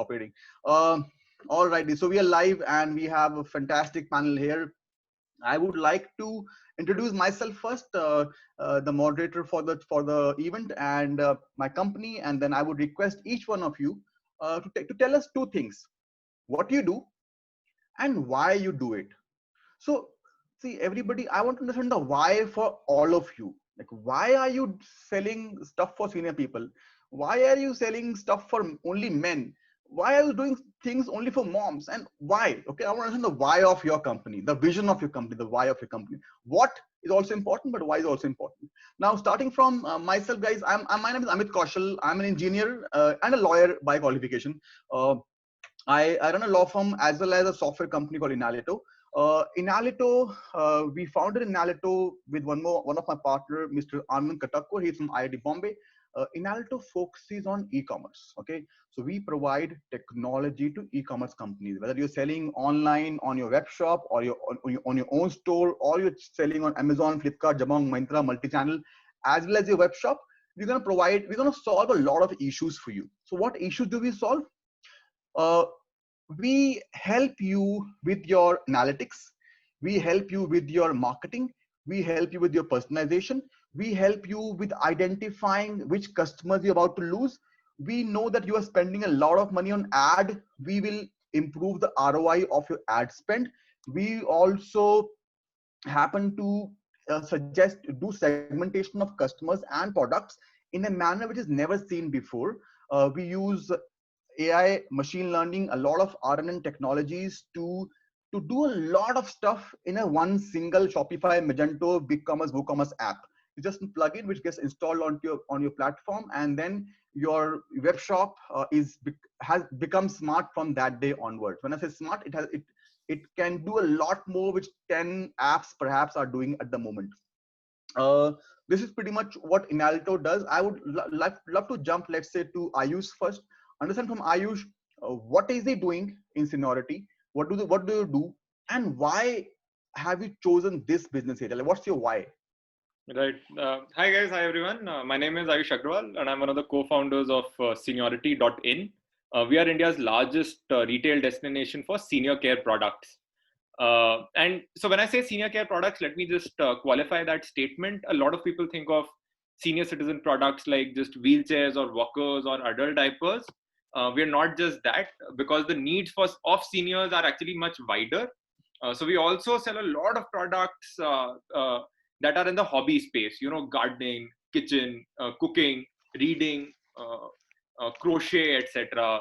cooperating. All righty. So we are live and we have a fantastic panel here. I would like to introduce myself first, the moderator for the event and my company, and then I would request each one of you to tell us two things: what you do and why you do it. So, see, everybody, I want to understand the why for all of you. Like, why are you selling stuff for senior people? Why are you selling stuff for only men? Why are you doing things only for moms? And why? Okay, I want to understand the why of your company, the vision of your company, the why of your company. What is also important, but why is also important. Now, starting from myself, guys, my name is Amit Kaushal. I'm an engineer and a lawyer by qualification. Uh, I run a law firm as well as a software company called Inalito. We founded Inalito with one of my partner, Mr. Anand Katakkur. He's from IIT Bombay. Inalito focuses on e-commerce. Okay, so we provide technology to e-commerce companies. Whether you're selling online on your web shop or on your own store, or you're selling on Amazon, Flipkart, Jabong, Myntra, multi-channel, as well as your web shop, we're going to solve a lot of issues for you. So what issues do we solve? Uh, we help you with your analytics, we help you with your marketing, we help you with your personalization, we help you with identifying which customers you're about to lose. We know that you are spending a lot of money on ad, we will improve the ROI of your ad spend. We also happen to suggest do segmentation of customers and products in a manner which is never seen before. We use AI, machine learning, a lot of RNN technologies to do a lot of stuff in a one single Shopify, Magento, BigCommerce, WooCommerce app. You just plug in, which gets installed on your platform, and then your web shop has become smart from that day onwards. When I say smart, it can do a lot more, which 10 apps perhaps are doing at the moment. Uh, this is pretty much what Inalito does. I would love to jump, let's say, to Ayush first. Understand from Ayush, what is he doing in seniority? What do you do, and why have you chosen this business area? Like, what's your why? Right. Hi guys. Hi everyone. My name is Ayush Agrawal and I'm one of the co-founders of Seniority.in. We are India's largest retail destination for senior care products. And so when I say senior care products, let me just qualify that statement. A lot of people think of senior citizen products like just wheelchairs or walkers or adult diapers. We're not just that, because the needs of seniors are actually much wider. So we also sell a lot of products that are in the hobby space, gardening, kitchen, cooking, reading, crochet, etc.,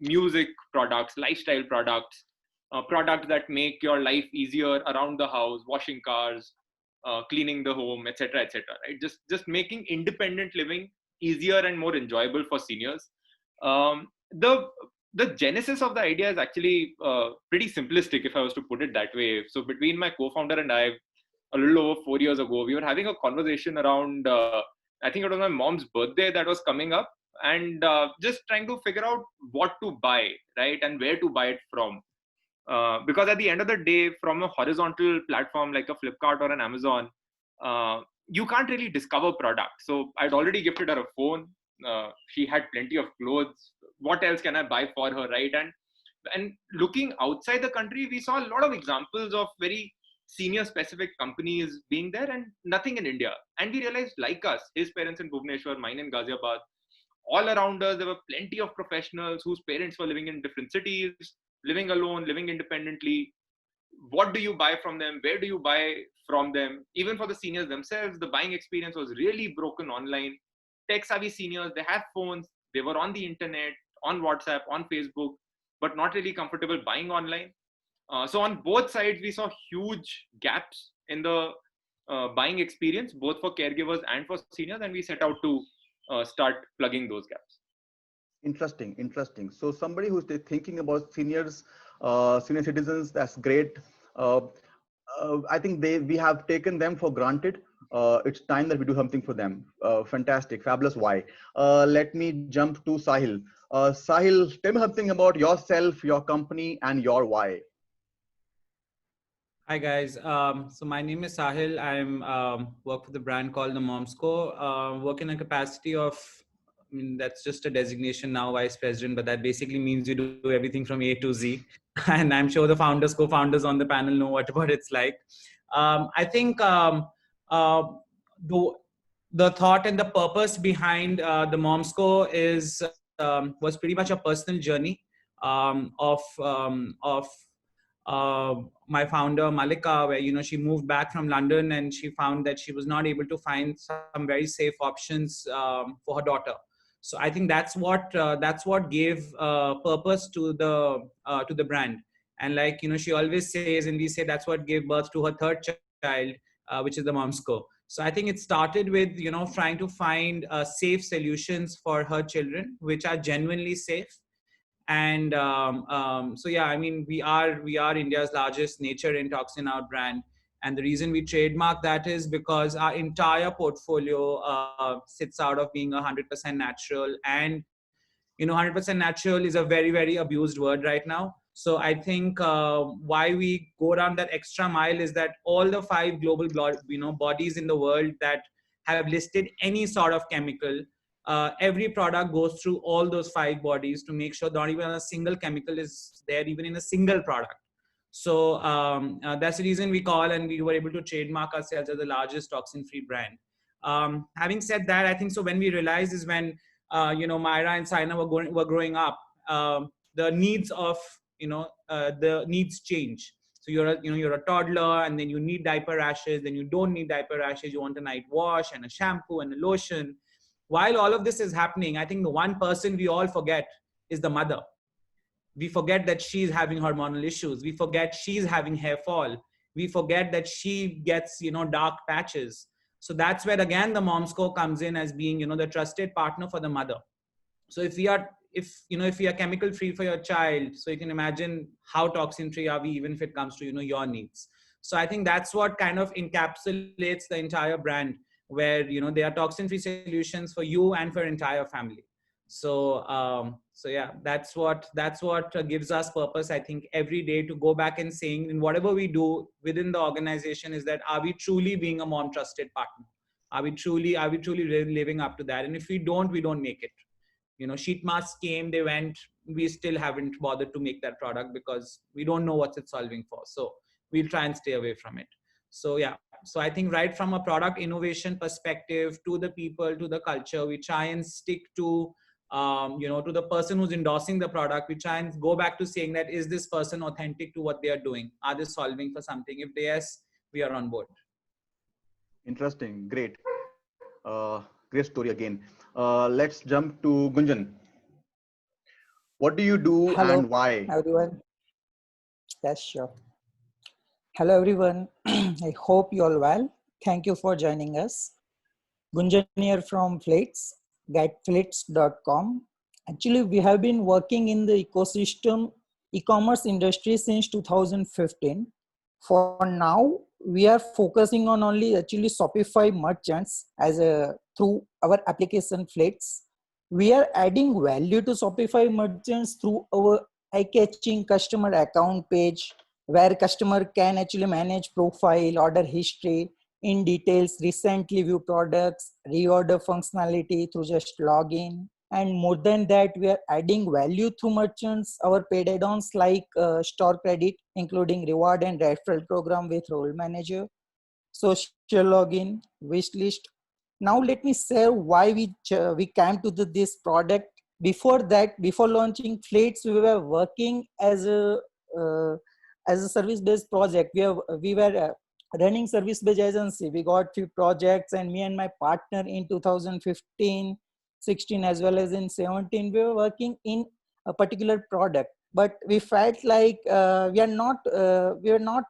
music products, lifestyle products, products that make your life easier around the house, washing cars, cleaning the home, etc., etc. Right? Just making independent living easier and more enjoyable for seniors. The genesis of the idea is actually pretty simplistic, if I was to put it that way. So between my co-founder and I, a little over 4 years ago, we were having a conversation around, I think it was my mom's birthday that was coming up, and just trying to figure out what to buy, right, and where to buy it from. Because at the end of the day, from a horizontal platform like a Flipkart or an Amazon, you can't really discover products. So I'd already gifted her a phone. She had plenty of clothes. What else can I buy for her, right? And looking outside the country, we saw a lot of examples of very senior specific companies being there and nothing in India. And we realized, like us, his parents in Bhubaneswar, mine in Ghaziabad, all around us, there were plenty of professionals whose parents were living in different cities, living alone, living independently. What do you buy from them? Where do you buy from them? Even for the seniors themselves, the buying experience was really broken online. Tech savvy seniors, they have phones, they were on the internet, on WhatsApp, on Facebook, but not really comfortable buying online. So on both sides, we saw huge gaps in the buying experience, both for caregivers and for seniors, and we set out to start plugging those gaps. Interesting. So somebody who's thinking about senior citizens, that's great. Uh, I think we have taken them for granted. It's time that we do something for them. Fantastic, fabulous. Why? Let me jump to Sahil. Sahil, tell me something about yourself, your company, and your why. Hi guys. So my name is Sahil. I'm work for the brand called the Momsco. Work in a capacity of I mean, that's just a designation now, vice president, but that basically means you do everything from A to Z. And I'm sure the founders, co-founders on the panel know what it's like. I think uh, the thought and the purpose behind the Momsco was pretty much a personal journey of my founder Malika, where she moved back from London and she found that she was not able to find some very safe options for her daughter. So I think that's what gave purpose to the brand. And like she always says, and we say that's what gave birth to her third child, which is the Momsco. So I think it started with trying to find safe solutions for her children, which are genuinely safe. And so yeah, I mean, we are India's largest nature and toxin out brand. And the reason we trademark that is because our entire portfolio sits out of being 100% natural. And 100% natural is a very, very abused word right now. So I think why we go down that extra mile is that all the 5 global bodies in the world that have listed any sort of chemical, every product goes through all those 5 bodies to make sure not even a single chemical is there even in a single product. So that's the reason we call, and we were able to trademark ourselves as the largest toxin-free brand. Having said that, I think so when we realized is when Myra and Saina were growing up, the needs of the needs change. So you're a toddler, and then you need diaper rashes, then you don't need diaper rashes, you want a night wash and a shampoo and a lotion. While all of this is happening, I think the one person we all forget is the mother. We forget that she's having hormonal issues. We forget she's having hair fall. We forget that she gets dark patches. So that's where again the Momsco comes in as being the trusted partner for the mother. So if we are chemical free for your child, so you can imagine how toxin free are we, even if it comes to your needs. So I think that's what kind of encapsulates the entire brand, where they are toxin free solutions for you and for entire family. So yeah, that's what gives us purpose, I think, every day to go back and saying in whatever we do within the organization is that are we truly being a mom trusted partner? Are we truly living up to that? And if we don't make it. Sheet masks came, they went, we still haven't bothered to make that product because we don't know what it's solving for. So we'll try and stay away from it. So yeah, so I think right from a product innovation perspective to the people, to the culture, we try and stick to to the person who's endorsing the product. We try and go back to saying that, is this person authentic to what they are doing? Are they solving for something? If yes, we are on board. Interesting. Great. Great story again. Let's jump to Gunjan. What do you do and why? Everyone. Yes, sure. Hello, everyone. I hope you all well. Thank you for joining us. Gunjan here from Flits, guideflits.com. Actually, we have been working in the ecosystem e-commerce industry since 2015. For now, we are focusing on only actually Shopify merchants through our application Flits. We are adding value to Shopify merchants through our eye-catching customer account page, where customer can actually manage profile, order history in details, recently view products, reorder functionality through just login. And more than that, we are adding value through merchants, our paid add-ons like store credit, including reward and referral program with role manager, social login, wish list. Now let me share why we came to this product. Before that, before launching Flits, we were working as a service-based project. We were running service-based agency. We got few projects, and me and my partner in 2015, 16, as well as in 17, we were working in a particular product. But we felt like we are not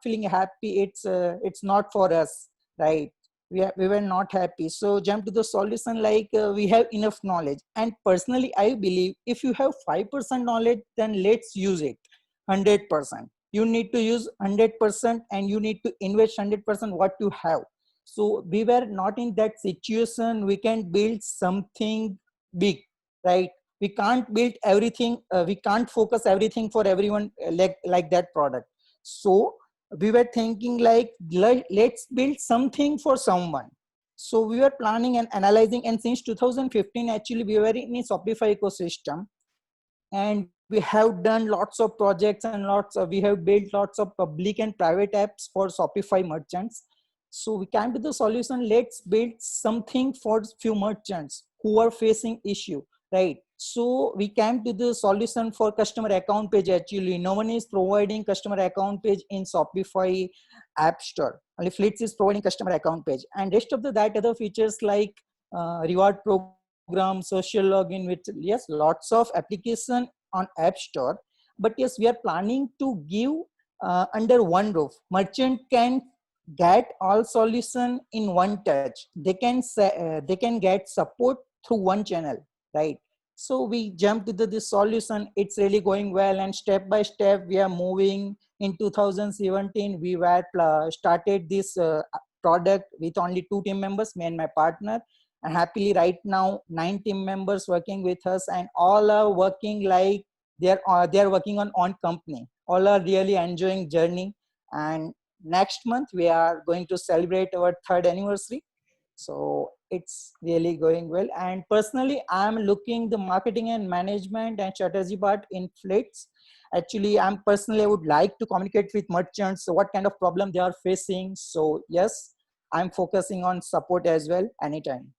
feeling happy. It's not for us, right? We were not happy. So jump to the solution like we have enough knowledge. And personally, I believe if you have 5% knowledge, then let's use it 100%. You need to use 100% and you need to invest 100% what you have. So we were not in that situation. We can build something big, right? We can't build everything. We can't focus everything for everyone like that product. So we were thinking like, let's build something for someone. So we were planning and analyzing, and since 2015, actually we were in a Shopify ecosystem, and we have done lots of projects and we have built lots of public and private apps for Shopify merchants. So we came to the solution, let's build something for few merchants who are facing issue, right? So we came to the solution for customer account page. Actually, no one is providing customer account page in Shopify app store. Only Fleets is providing customer account page, and rest of that other features like reward program, social login, with yes, lots of application on app store. But yes, we are planning to give under one roof. Merchant can get all solution in one touch. They can get support through one channel, right? So we jumped to this solution. It's really going well, and step by step we are moving. In 2017 we were started this product with only 2 team members, me and my partner, and happily right now 9 team members working with us, and all are working like they're working on company. All are really enjoying journey, and next month we are going to celebrate our 3rd anniversary. So it's really going well. And personally, I'm looking the marketing and management and strategy part in Fleets. Actually, I would like to communicate with merchants, so what kind of problem they are facing. So yes, I'm focusing on support as well anytime.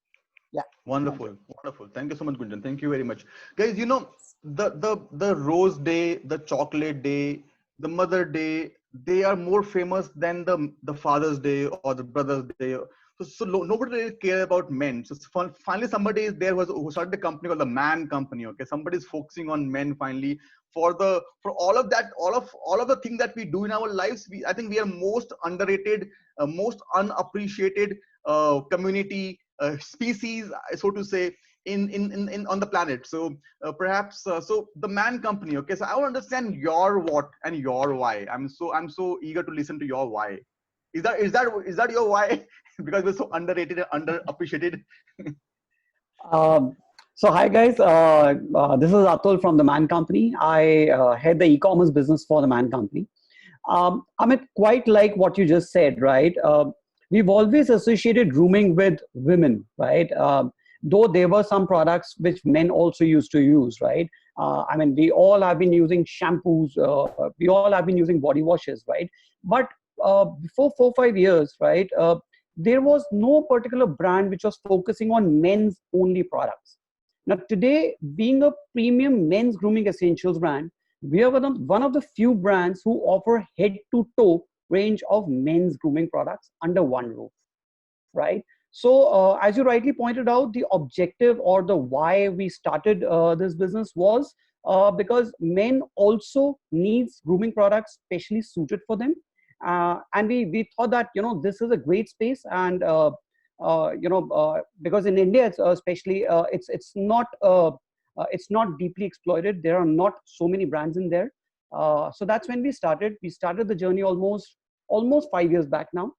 Yeah. Wonderful, wonderful. Thank you so much, Gunjan. Thank you very much, guys. You know, the Rose Day, the Chocolate Day, the Mother Day, they are more famous than the Father's Day or the Brother's Day. So nobody really care about men. So finally, somebody is there who started a company called the Man Company. Okay, somebody is focusing on men finally. For all of that, all of the things that we do in our lives, I think we are most underrated, most unappreciated community, species, so to say, in on the planet. So perhaps so the Man Company. Okay, so I want to understand your what and your why. I'm so eager to listen to your why. Is that your why? Because we're so underrated and underappreciated. So hi guys, this is Atul from the Man Company. I head the e-commerce business for the Man Company. I mean, quite like what you just said, right? We've always associated grooming with women, right? Though there were some products which men also used to use, right? I mean, we all have been using shampoos, we all have been using body washes, right? But before 4-5 years, right, there was no particular brand which was focusing on men's only products. Now today, being a premium men's grooming essentials brand, we are one of the few brands who offer head to toe range of men's grooming products under one roof, right? So as you rightly pointed out, the objective or the why we started this business was because men also needs grooming products specially suited for them. And we thought that, you know, this is a great space, and because in India, especially, it's not deeply exploited. There are not so many brands in there. So that's when we started. We started the journey almost 5 years back now.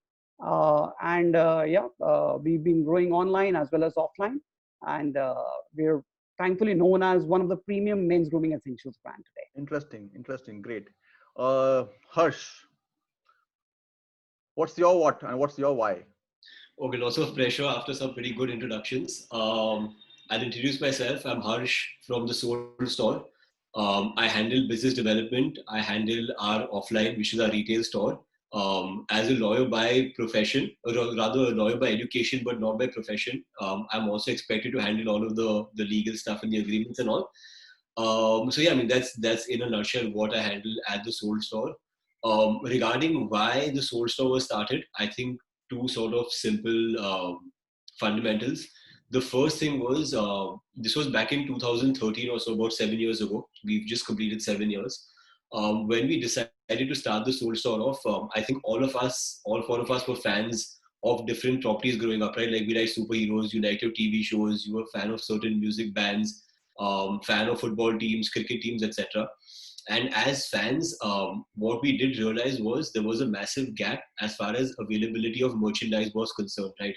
We've been growing online as well as offline, and we're thankfully known as one of the premium men's grooming essentials brand today. Interesting, great. Harsh, what's your what and what's your why? Okay, lots of pressure after some pretty good introductions. I'll introduce myself. I'm Harsh from the Soul Store. I handle business development. I handle our offline, which is our retail store. As a lawyer by profession, or rather a lawyer by education, but not by profession, I'm also expected to handle all of the legal stuff and the agreements and all. So yeah, I mean, that's in a nutshell what I handle at the Soul Store. Regarding why the Soul Store was started, I think two sort of simple fundamentals. The first thing was, this was back in 2013 or so, about 7 years ago. We've just completed 7 years. When we decided to start the Soul Store off, I think all four of us were fans of different properties growing up, right? Like we like superheroes, you liked your TV shows, you were a fan of certain music bands, fan of football teams, cricket teams, etc. And as fans, what we did realize was there was a massive gap as far as availability of merchandise was concerned, right?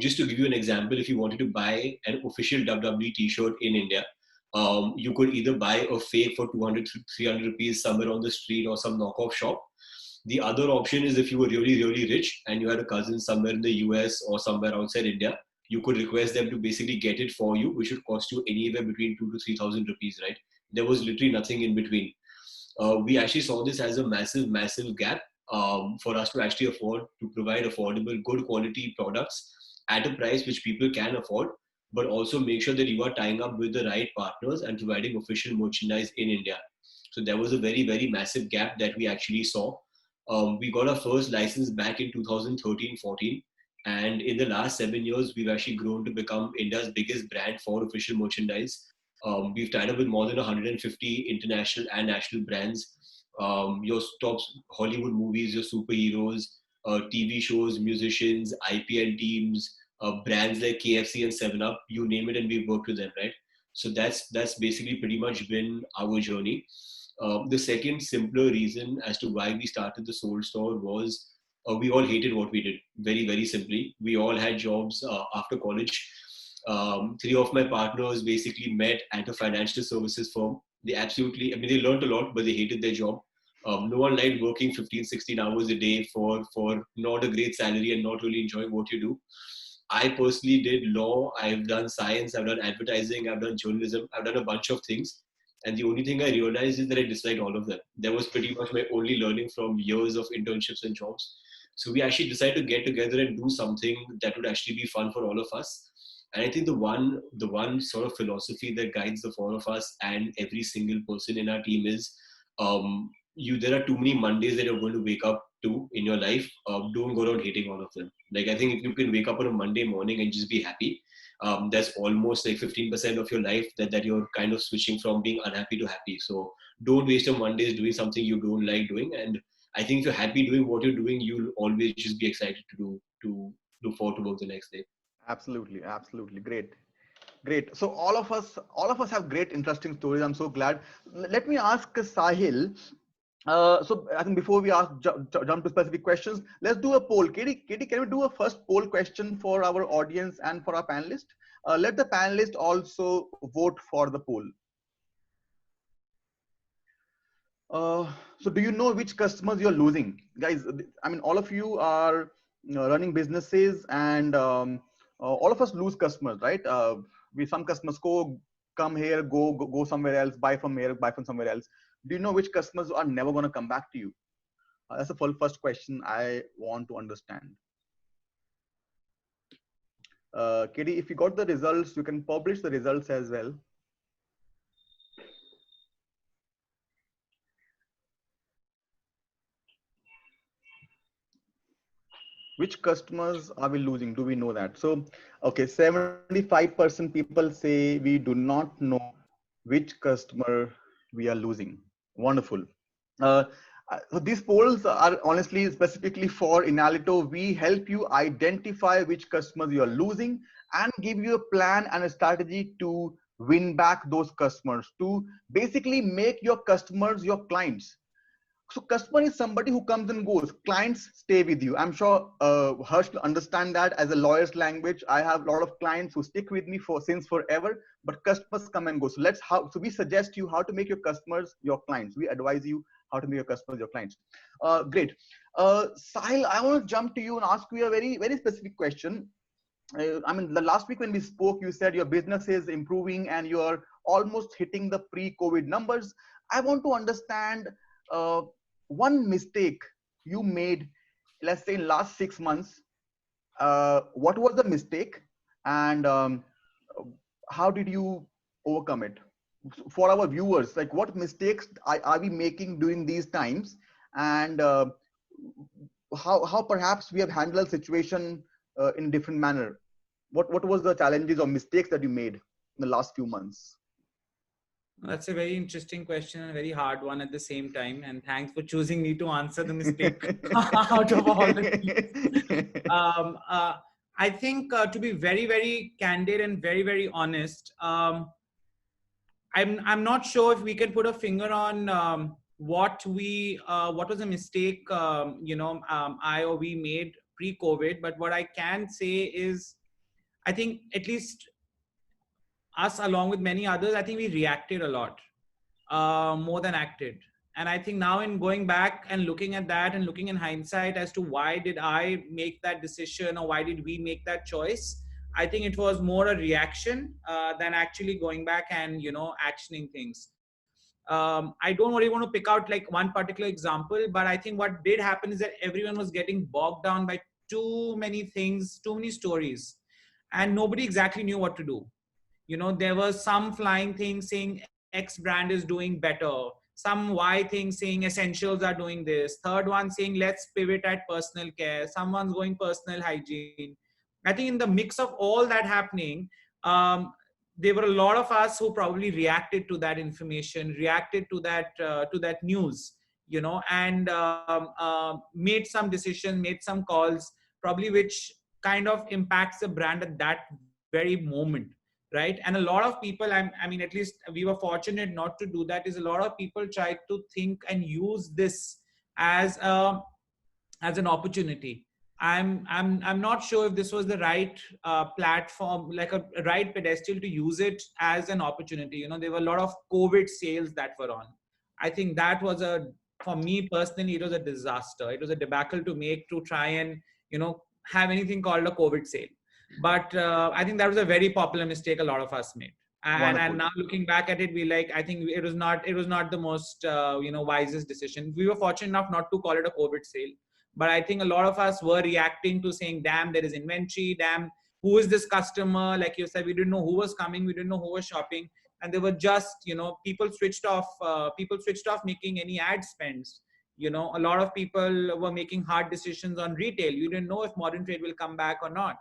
Just to give you an example, if you wanted to buy an official WWE t-shirt in India, you could either buy a fake for 200, 300 rupees somewhere on the street or some knockoff shop, The other option is if you were really, really rich and you had a cousin somewhere in the US or somewhere outside India, you could request them to basically get it for you, which would cost you anywhere between 2 to 3,000 rupees, right? There was literally nothing in between. We actually saw this as a massive, massive gap for us to actually afford to provide affordable, good quality products at a price which people can afford, but also make sure that you are tying up with the right partners and providing official merchandise in India. So there was a very, very massive gap that we actually saw. We got our first license back in 2013-14. And in the last 7 years, we've actually grown to become India's biggest brand for official merchandise. We've tied up with more than 150 international and national brands. Your top Hollywood movies, your superheroes, TV shows, musicians, IPL teams, brands like KFC and 7-Up, you name it, and we've worked with them, right? So that's basically pretty much been our journey. The second simpler reason as to why we started the Soul Store was we all hated what we did. Very, very simply. We all had jobs after college. Three of my partners basically met at a financial services firm. They absolutely, I mean, they learned a lot, but they hated their job. No one liked working 15, 16 hours a day for not a great salary and not really enjoying what you do. I personally did law, I've done science, I've done advertising, I've done journalism, I've done a bunch of things. And the only thing I realized is that I disliked all of them. That was pretty much my only learning from years of internships and jobs. So we actually decided to get together and do something that would actually be fun for all of us. And I think the one sort of philosophy that guides the four of us and every single person in our team is there are too many Mondays that you're going to wake up to in your life. Don't go around hating all of them. Like, I think if you can wake up on a Monday morning and just be happy, that's almost like 15% of your life that you're kind of switching from being unhappy to happy. So don't waste your Mondays doing something you don't like doing. And I think if you're happy doing what you're doing, you'll always just be excited to look forward to work the next day. Absolutely, absolutely. Great. So all of us have great, interesting stories. I'm so glad. Let me ask Sahil. So I think before we jump to specific questions, let's do a poll. Katie, can we do a first poll question for our audience and for our panelists? Let the panelists also vote for the poll. So do you know which customers you're losing? Guys, I mean, all of you are running businesses, and all of us lose customers, right? Some customers come here, go somewhere else, buy from here, buy from somewhere else. Do you know which customers are never going to come back to you? That's the first question I want to understand. Katie, if you got the results, you can publish the results as well. Which customers are we losing? Do we know that? So, okay, 75% people say we do not know which customer we are losing. Wonderful. So these polls are honestly specifically for Inalito. We help you identify which customers you are losing and give you a plan and a strategy to win back those customers, to basically make your customers your clients. So customer is somebody who comes and goes. Clients stay with you. I'm sure Harsh will understand that as a lawyer's language. I have a lot of clients who stick with me since forever, but customers come and go. So we suggest you how to make your customers your clients. We advise you how to make your customers your clients. Great. Sahil, I want to jump to you and ask you a very, very specific question. I mean, the last week when we spoke, you said your business is improving and you're almost hitting the pre-COVID numbers. I want to understand one mistake you made, let's say in last 6 months. What was the mistake, and how did you overcome it? For our viewers, like, what mistakes are we making during these times, and how perhaps we have handled the situation in a different manner? What was the challenges or mistakes that you made in the last few months? That's a very interesting question and a very hard one at the same time. And thanks for choosing me to answer the mistake out of all the I think to be very, very candid and very, very honest, I'm not sure if we can put a finger on what was a mistake I or we made pre-COVID. But what I can say is, I think at least us, along with many others, I think we reacted a lot more than acted. And I think now in going back and looking at that and looking in hindsight as to why did I make that decision or why did we make that choice, I think it was more a reaction than actually going back and, actioning things. I don't really want to pick out like one particular example, but I think what did happen is that everyone was getting bogged down by too many things, too many stories, and nobody exactly knew what to do. There was some flying thing saying X brand is doing better, some Y thing saying essentials are doing this, third one saying let's pivot at personal care, someone's going personal hygiene. I think in the mix of all that happening, um, there were a lot of us who probably reacted to that information, reacted to that news, and made some decisions, made some calls, probably which kind of impacts the brand at that very moment, right? And a lot of people, I mean, at least we were fortunate not to do that. Is a lot of people tried to think and use this as an opportunity. I'm not sure if this was the right platform, like a right pedestal to use it as an opportunity. There were a lot of COVID sales that were on. I think that was for me personally, it was a disaster. It was a debacle to make, to try and have anything called a COVID sale. But I think that was a very popular mistake a lot of us made. And now looking back at it, I think it was not the most wisest decision. We were fortunate enough not to call it a COVID sale. But I think a lot of us were reacting to saying, damn, there is inventory, damn, who is this customer? Like you said, we didn't know who was coming, we didn't know who was shopping. And they were just, people switched off making any ad spends. A lot of people were making hard decisions on retail. You didn't know if modern trade will come back or not.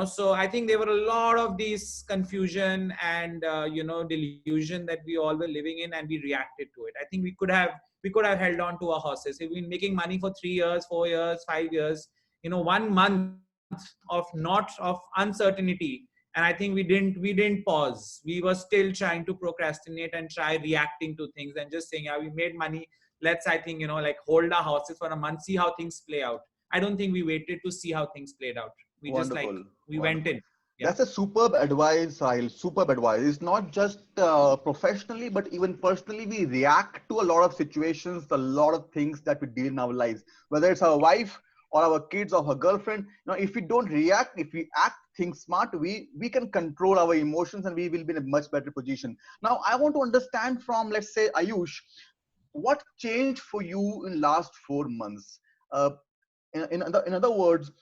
So I think there were a lot of these confusion and delusion that we all were living in, and we reacted to it. I think we could have held on to our horses. We've been making money for 3 years, 4 years, 5 years, 1 month of uncertainty. And I think we didn't pause. We were still trying to procrastinate and try reacting to things and just saying, yeah, we made money. Let's, I think, like hold our horses for a month, see how things play out. I don't think we waited to see how things played out. We Wonderful. just we went in. Yeah. That's a superb advice, Sahil. Superb advice. It's not just professionally, but even personally, we react to a lot of situations, a lot of things that we deal in our lives, whether it's our wife or our kids or our girlfriend. If we don't react, if we act, think smart, we can control our emotions and we will be in a much better position. Now, I want to understand from, let's say, Ayush, what changed for you in last 4 months? In other words,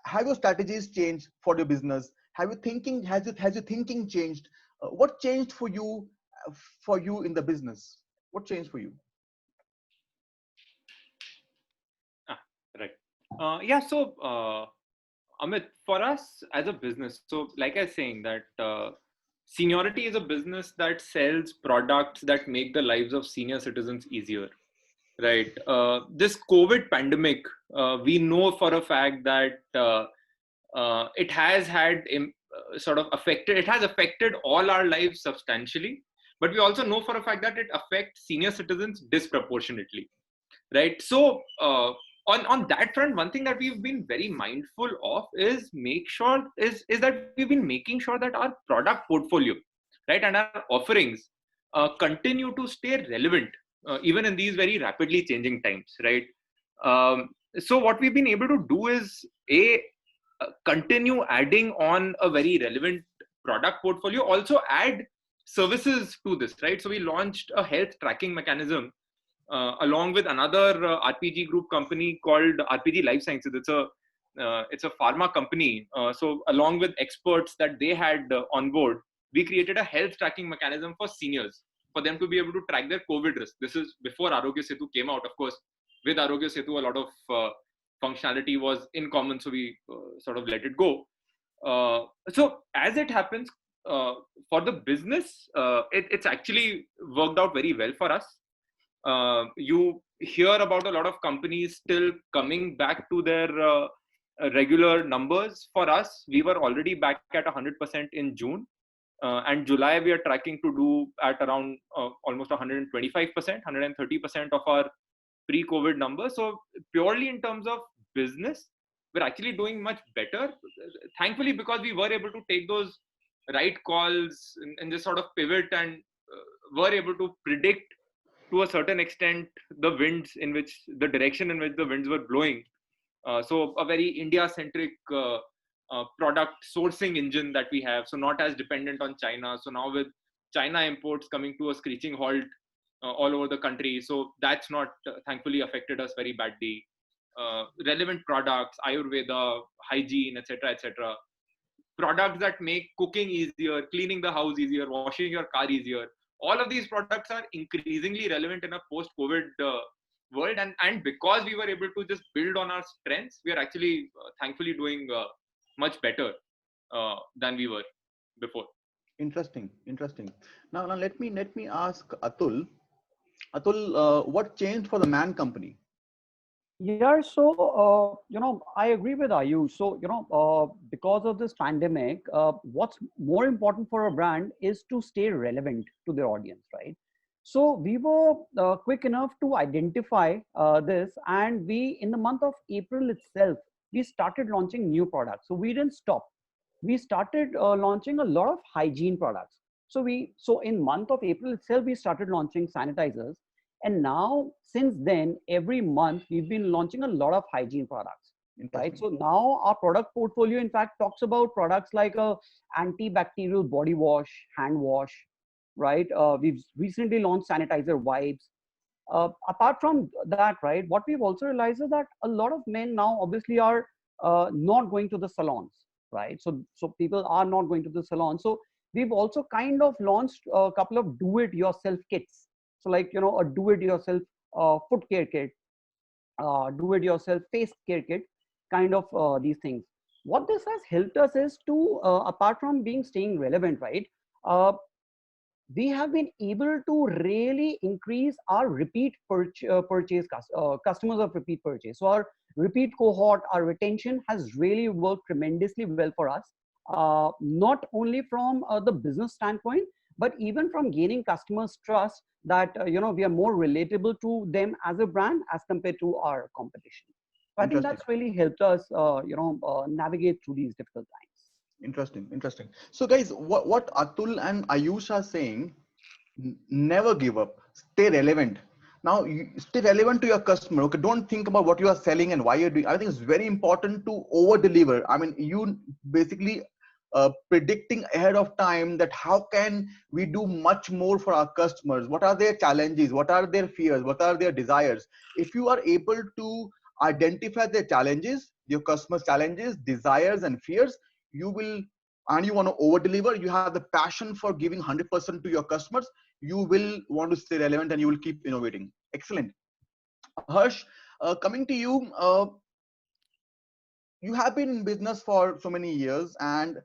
have your strategies changed for your business? Has your thinking changed? What changed for you in the business? What changed for you? Right. Yeah. So, Amit, for us as a business, so like I was saying that seniority is a business that sells products that make the lives of senior citizens easier. Right. This COVID pandemic, we know for a fact that it has had it has affected all our lives substantially. But we also know for a fact that it affects senior citizens disproportionately. Right. So on that front, one thing that we've been very mindful of is that we've been making sure that our product portfolio, right, and our offerings continue to stay relevant. Even in these very rapidly changing times, right? So what we've been able to do is continue adding on a very relevant product portfolio, also add services to this, right? So we launched a health tracking mechanism along with another RPG group company called RPG Life Sciences. It's a pharma company. So along with experts that they had on board, we created a health tracking mechanism for seniors, for them to be able to track their COVID risk. This is before Arogya Setu came out. Of course, with Arogya Setu, a lot of functionality was in common, so we sort of let it go. So as it happens, for the business, it's actually worked out very well for us. You hear about a lot of companies still coming back to their regular numbers. For us, we were already back at 100% in June. And July, we are tracking to do at around almost 125%, 130% of our pre-COVID numbers. So purely in terms of business, we're actually doing much better. Thankfully, because we were able to take those right calls and just sort of pivot and were able to predict to a certain extent the direction in which the winds were blowing. So a very India-centric product sourcing engine that we have, so not as dependent on China. So now with China imports coming to a screeching halt all over the country, so that's not thankfully affected us very badly. Relevant products, Ayurveda, hygiene, etc., etc. Products that make cooking easier, cleaning the house easier, washing your car easier. All of these products are increasingly relevant in a post-COVID world, and because we were able to just build on our strengths, we are actually thankfully doing much better than we were before. Interesting. Now let me ask Atul. What changed for the Man Company? Yeah, so I agree with Ayush. So because of this pandemic, what's more important for a brand is to stay relevant to their audience, right? So we were quick enough to identify this, and we, in the month of April itself, we started launching new products. So we didn't stop. We started launching a lot of hygiene products. So in month of April itself, we started launching sanitizers. And now, since then, every month we've been launching a lot of hygiene products, right? So now our product portfolio, in fact, talks about products like a antibacterial body wash, hand wash, right? We've recently launched sanitizer wipes. Apart from that, right, what we've also realized is that a lot of men now obviously are not going to the salons, right? So people are not going to the salon. So we've also kind of launched a couple of do-it-yourself kits. So like, a do-it-yourself foot care kit, do-it-yourself face care kit, kind of these things. What this has helped us is to, apart from staying relevant, right? We have been able to really increase our repeat purchase customers of repeat purchase. So our repeat cohort, our retention has really worked tremendously well for us. Not only from the business standpoint, but even from gaining customers' trust that we are more relatable to them as a brand as compared to our competition. So I think that's really helped us navigate through these difficult times. Interesting. So guys, what Atul and Ayush are saying, never give up, stay relevant. Now, stay relevant to your customer. Okay, don't think about what you are selling and why you're doing. I think it's very important to over deliver. I mean, you basically predicting ahead of time that how can we do much more for our customers, what are their challenges, what are their fears, what are their desires. If you are able to identify their challenges, your customers' challenges, desires and fears, you will, and you want to over deliver, you have the passion for giving 100% to your customers, you will want to stay relevant and you will keep innovating. Excellent. Harsh, coming to you, you have been in business for so many years, and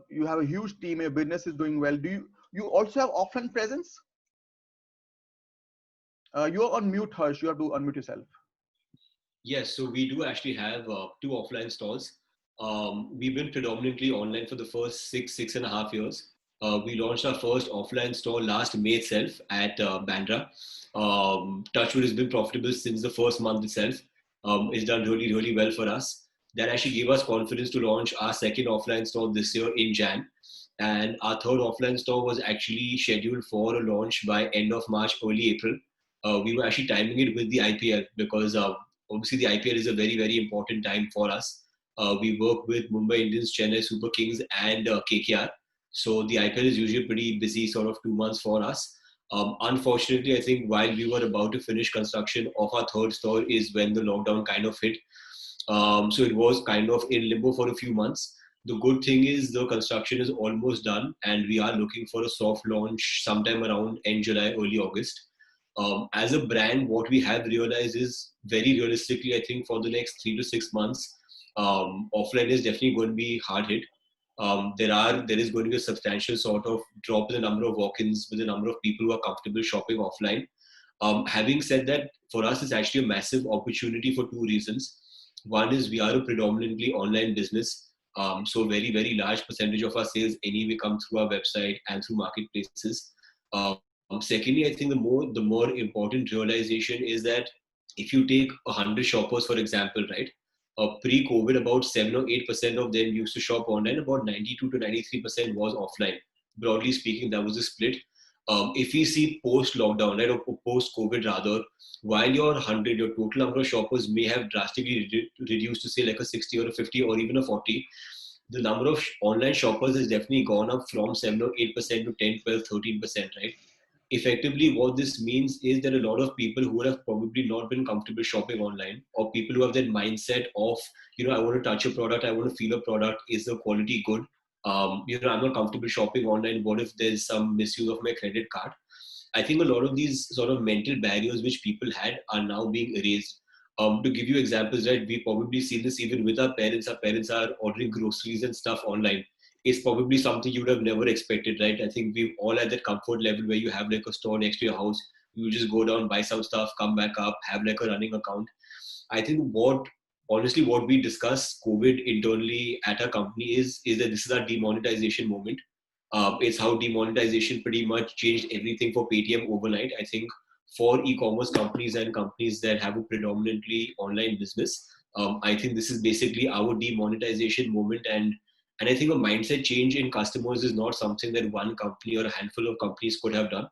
you have a huge team, your business is doing well. Do you also have offline presence? You're on mute, Harsh. You have to unmute yourself. Yes, so we do actually have 2 offline stores. We've been predominantly online for the first 6.5 years. We launched our first offline store last May itself at Bandra. Touchwood has been profitable since the first month itself. It's done really, really well for us. That actually gave us confidence to launch our second offline store this year in Jan. And our third offline store was actually scheduled for a launch by end of March, early April. We were actually timing it with the IPL because obviously the IPL is a very, very important time for us. We work with Mumbai Indians, Chennai Super Kings and KKR. So the IPL is usually a pretty busy sort of 2 months for us. Unfortunately, I think while we were about to finish construction of our third store is when the lockdown kind of hit. So it was kind of in limbo for a few months. The good thing is the construction is almost done and we are looking for a soft launch sometime around end July, early August. As a brand, what we have realized is very realistically, I think for the next 3 to 6 months, offline is definitely going to be hard hit. There is going to be a substantial sort of drop in the number of walk-ins with the number of people who are comfortable shopping offline. Having said that, for us, it's actually a massive opportunity for 2 reasons. One is we are a predominantly online business. So a very, very large percentage of our sales anyway come through our website and through marketplaces. Secondly, I think the more important realization is that if you take 100 shoppers, for example, right? Pre-COVID, about 7 or 8% of them used to shop online. About 92 to 93% was offline. Broadly speaking, that was a split. If we see post-lockdown, right, or post-COVID rather, while your total number of shoppers may have drastically reduced to say like a 60 or a 50 or even a 40, the number of online shoppers has definitely gone up from 7 or 8% to 10, 12, 13%, right? Effectively, what this means is that a lot of people who would have probably not been comfortable shopping online, or people who have that mindset of, I want to touch a product, I want to feel a product, is the quality good? I'm not comfortable shopping online. What if there's some misuse of my credit card? I think a lot of these sort of mental barriers which people had are now being erased. To give you examples, right, we probably see this even with our parents. Our parents are ordering groceries and stuff online. It's probably something you would have never expected, right? I think we've all at that comfort level where you have like a store next to your house. You just go down, buy some stuff, come back up, have like a running account. I think what we discuss COVID internally at our company is that this is our demonetization moment. It's how demonetization pretty much changed everything for Paytm overnight. I think for e-commerce companies and companies that have a predominantly online business, I think this is basically our demonetization moment. And I think a mindset change in customers is not something that one company or a handful of companies could have done.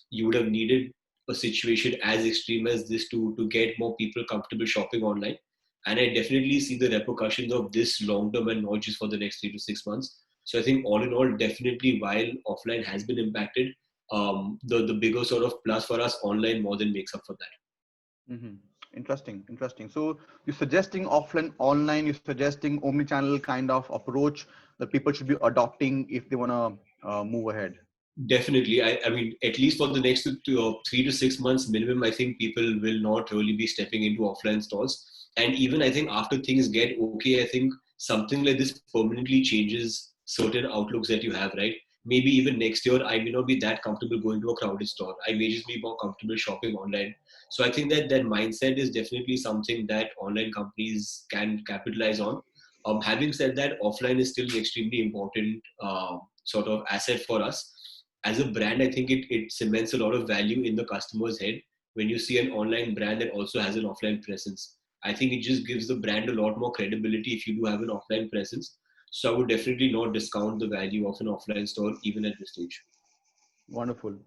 You would have needed a situation as extreme as this to get more people comfortable shopping online. And I definitely see the repercussions of this long term and not just for the next 3 to 6 months. So I think all in all, definitely while offline has been impacted, the bigger sort of plus for us online more than makes up for that. Mm-hmm. Interesting. So you're suggesting offline, online, you're suggesting omni-channel kind of approach that people should be adopting if they want to move ahead. Definitely. I mean, at least for the next 3 to 6 months minimum, I think people will not really be stepping into offline stores. And even I think after things get okay, I think something like this permanently changes certain outlooks that you have, right? Maybe even next year, I may not be that comfortable going to a crowded store. I may just be more comfortable shopping online. So I think that mindset is definitely something that online companies can capitalize on. Having said that, offline is still an extremely important sort of asset for us as a brand. I think it cements a lot of value in the customer's head when you see an online brand that also has an offline presence. I think it just gives the brand a lot more credibility if you do have an offline presence. So I would definitely not discount the value of an offline store even at this stage. Wonderful.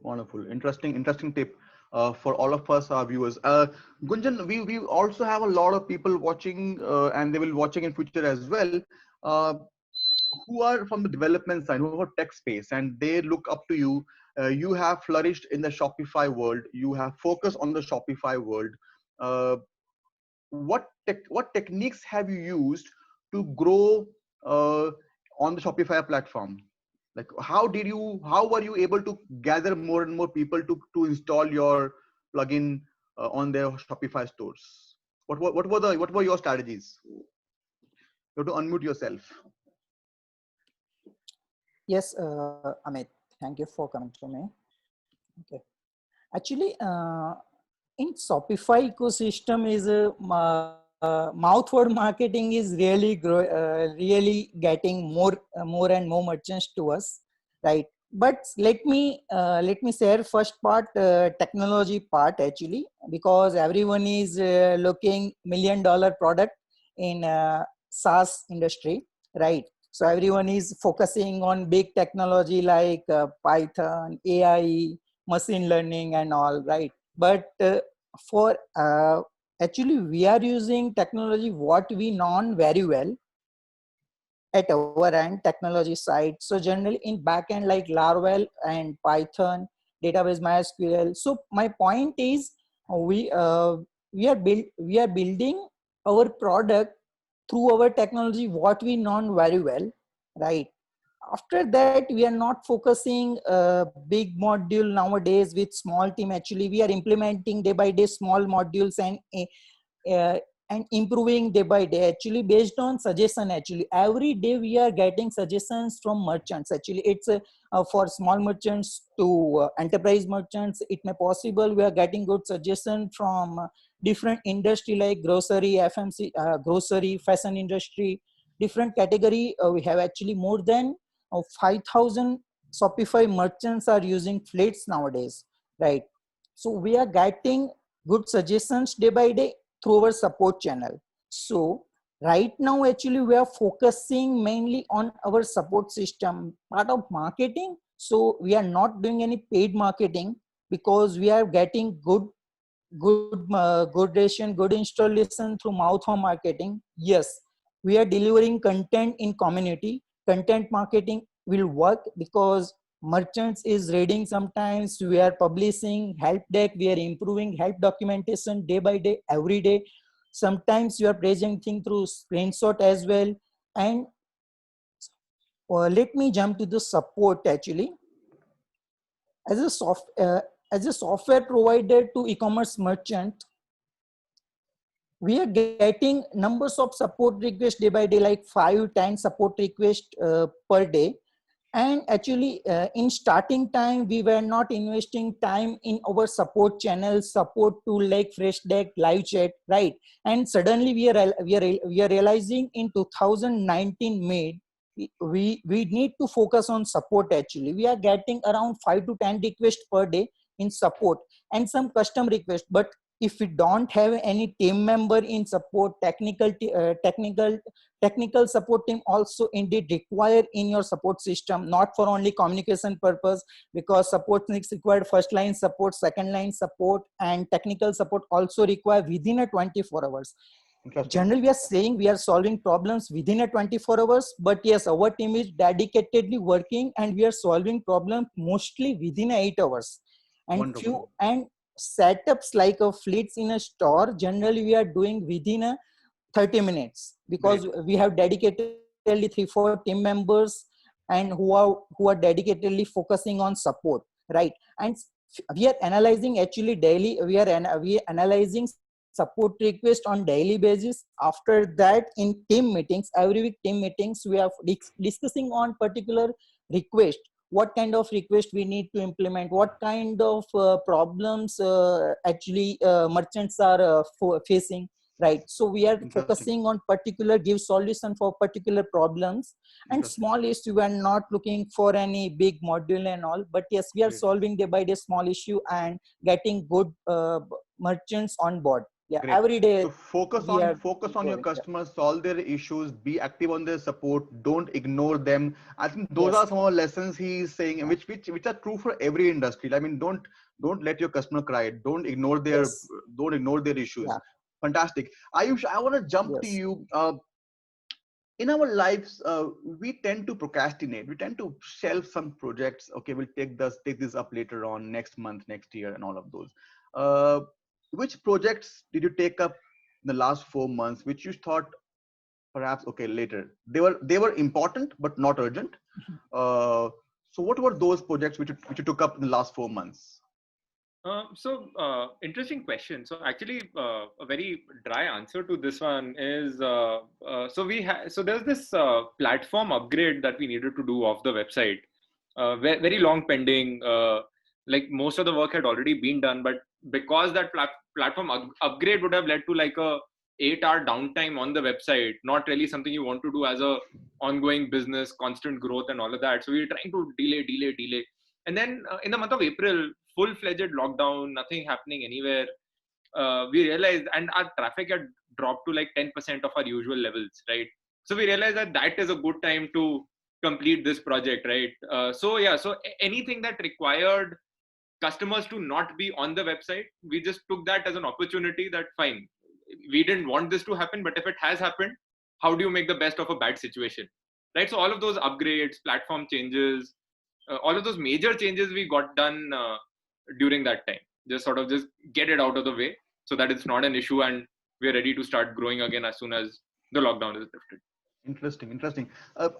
Interesting tip for all of us, our viewers. Gunjan, we also have a lot of people watching and they will watching in future as well. Who are from the development side, who are tech space, and they look up to you. You have flourished in the Shopify world. You have focused on the Shopify world. What techniques have you used to grow on the Shopify platform? Like, how were you able to gather more and more people to install your plugin on their Shopify stores? What were your strategies? You have to unmute yourself. Yes, Amit, thank you for coming to me. Okay. Actually, in Shopify ecosystem is mouth word marketing is really getting more and more merchants to us, right? But let me share first part, technology part actually, because everyone is looking $1 million product in SaaS industry, right? So everyone is focusing on big technology like Python, AI, machine learning and all, right? But for actually we are using technology what we know very well at our end technology side. So generally in backend like Laravel and Python, database MySQL. So my point is we are building our product through our technology what we know very well, right? After that we are not focusing big module nowadays with small team. Actually we are implementing day by day small modules and improving day by day, actually based on suggestion. Actually every day we are getting suggestions from merchants. Actually it's for small merchants to enterprise merchants. It may possible we are getting good suggestion from different industry like grocery, FMC, grocery, fashion industry, different category. We have actually more than 5,000 Shopify merchants are using Fleets nowadays, right? So we are getting good suggestions day by day through our support channel. So Right now, actually, we are focusing mainly on our support system part of marketing. So we are not doing any paid marketing because we are getting good ration, good installation through mouth on marketing. Yes, we are delivering content in community. Content marketing will work because merchants is reading. Sometimes we are publishing help deck, we are improving help documentation day by day, every day. Sometimes you are presenting through screenshot as well. And let me jump to the support. Actually, as a as a software provider to e-commerce merchant, we are getting numbers of support requests day by day, like 5-10 support requests per day. And actually, in starting time, we were not investing time in our support channels, support tool like Freshdeck, live chat, right? And suddenly we are realizing in 2019 mid, we need to focus on support. Actually, we are getting around 5-10 requests per day in support and some custom requests. But if we don't have any team member in support, technical support team also indeed required in your support system, not for only communication purpose, because support needs required first line support, second line support, and technical support also require within a 24 hours. Generally, we are saying we are solving problems within a 24 hours, but yes, our team is dedicatedly working and we are solving problems mostly within 8 hours. And Wonderful. setups like a fleets in a store, generally we are doing within a 30 minutes, because Great. we have dedicatedly 3-4 team members and who are dedicatedly focusing on support, right? And we are analyzing actually daily, we are analyzing support request on daily basis. After that, in team meetings, every week team meetings, we are discussing on particular request, what kind of request we need to implement, what kind of problems actually merchants are facing, right? So we are Interesting. focusing on particular, give solution for particular problems. And Interesting. small issue, we are not looking for any big module and all, but yes, we are Great. solving day by day small issue and getting good merchants on board. Yeah, Great. every day So focus we are on your growing. Yeah. customers, solve their issues, be active on their support, don't ignore them. I think those Yes. are some of the lessons he's saying, and which are true for every industry. I mean, don't let your customer cry. Yes. Don't ignore their issues. Yeah. Fantastic. Ayush, I want to jump to Yes. you. In our lives, we tend to procrastinate. We tend to shelve some projects. Okay, we'll take this up later on, next month, next year, and all of those. Uh, which projects did you take up in the last 4 months, which you thought perhaps okay later? They were important but not urgent. So what were those projects which you took up in the last 4 months? Interesting question. So actually, a very dry answer to this one is so there's this platform upgrade that we needed to do of the website, very long pending. Like most of the work had already been done, but because that platform upgrade would have led to like a 8-hour downtime on the website, not really something you want to do as a ongoing business, constant growth and all of that. So we were trying to delay. And then in the month of April, full-fledged lockdown, nothing happening anywhere. We realized, and our traffic had dropped to like 10% of our usual levels, right? So we realized that is a good time to complete this project, right? So anything that required customers to not be on the website, we just took that as an opportunity that fine, we didn't want this to happen, but if it has happened, how do you make the best of a bad situation, right? So all of those upgrades, platform changes, all of those major changes we got done during that time, just get it out of the way so that it's not an issue and we're ready to start growing again as soon as the lockdown is lifted. Interesting.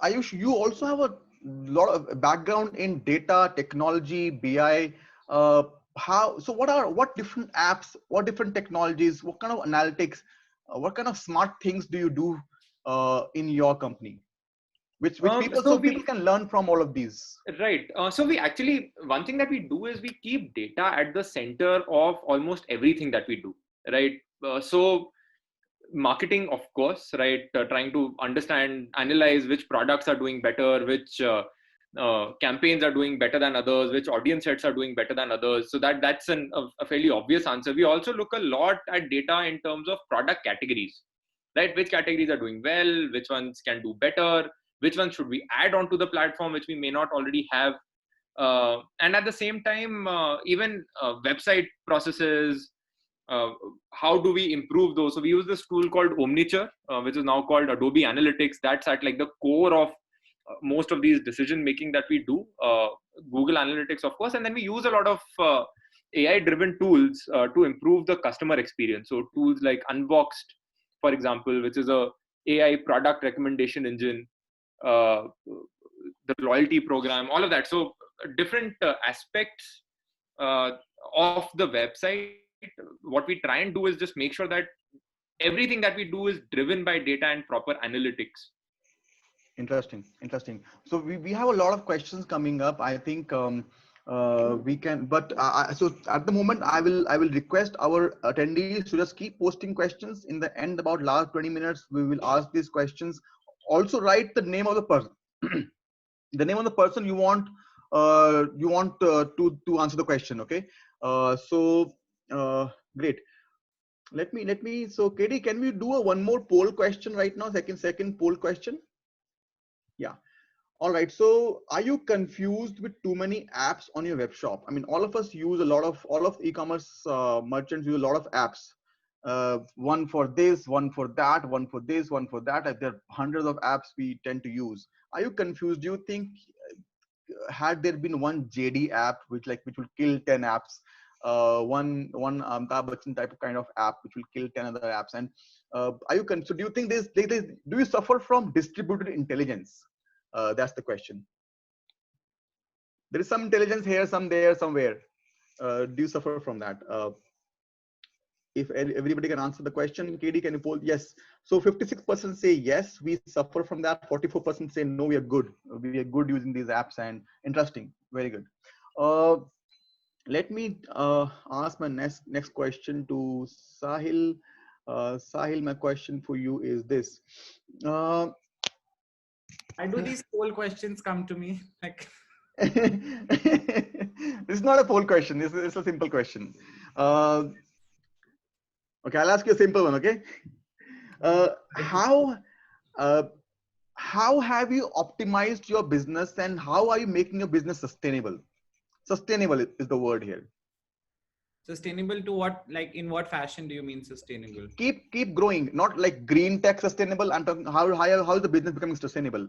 Ayush, you also have a lot of background in data, technology, BI. What different apps, what different technologies, what kind of analytics, what kind of smart things do you do in your company? Which people can learn from all of these. Right. So we actually, one thing that we do is we keep data at the center of almost everything that we do, right? So marketing, of course, right? Trying to understand, analyze which products are doing better, which campaigns are doing better than others, which audience sets are doing better than others. So that's a fairly obvious answer. We also look a lot at data in terms of product categories, right? Which categories are doing well, which ones can do better, which ones should we add onto the platform, which we may not already have. And at the same time, even website processes, how do we improve those? So we use this tool called Omniture, which is now called Adobe Analytics. That's at like the core of most of these decision making that we do. Google Analytics, of course, and then we use a lot of AI driven tools to improve the customer experience. So tools like Unboxed, for example, which is a AI product recommendation engine, the loyalty program, all of that. So different aspects of the website. What we try and do is just make sure that everything that we do is driven by data and proper analytics. Interesting. So we have a lot of questions coming up. I think we can, but so at the moment I will request our attendees to just keep posting questions. In the end, about last 20 minutes, we will ask these questions. Also write the name of the person, the name of the person you want to answer the question. Okay. Great. Let me. So Katie, can we do one more poll question right now? Second poll question. Yeah. All right. So are you confused with too many apps on your web shop? I mean, all of us use all of e-commerce merchants use a lot of apps. One for this, one for that, one for this, one for that. There are hundreds of apps we tend to use. Are you confused? Do you think had there been one JD app which will kill 10 apps, one Amitabh Bachchan type of kind of app which will kill 10 other apps? And are you confused? Do you think do you suffer from distributed intelligence? That's the question. There is some intelligence here, some there, somewhere. Do you suffer from that? If everybody can answer the question, Katie, can you poll? Yes. So 56% say yes, we suffer from that. 44% say no, we are good. We are good using these apps. And interesting, very good. Let me ask my next question to Sahil. Sahil, my question for you is this. Why do these poll questions come to me? Like, this is not a poll question. This is a simple question. Okay, I'll ask you a simple one. Okay, how have you optimized your business, and how are you making your business sustainable? Sustainable is the word here. Sustainable to what? Like, in what fashion do you mean sustainable? Keep growing, not like green tech sustainable. I'm talking how is the business becoming sustainable?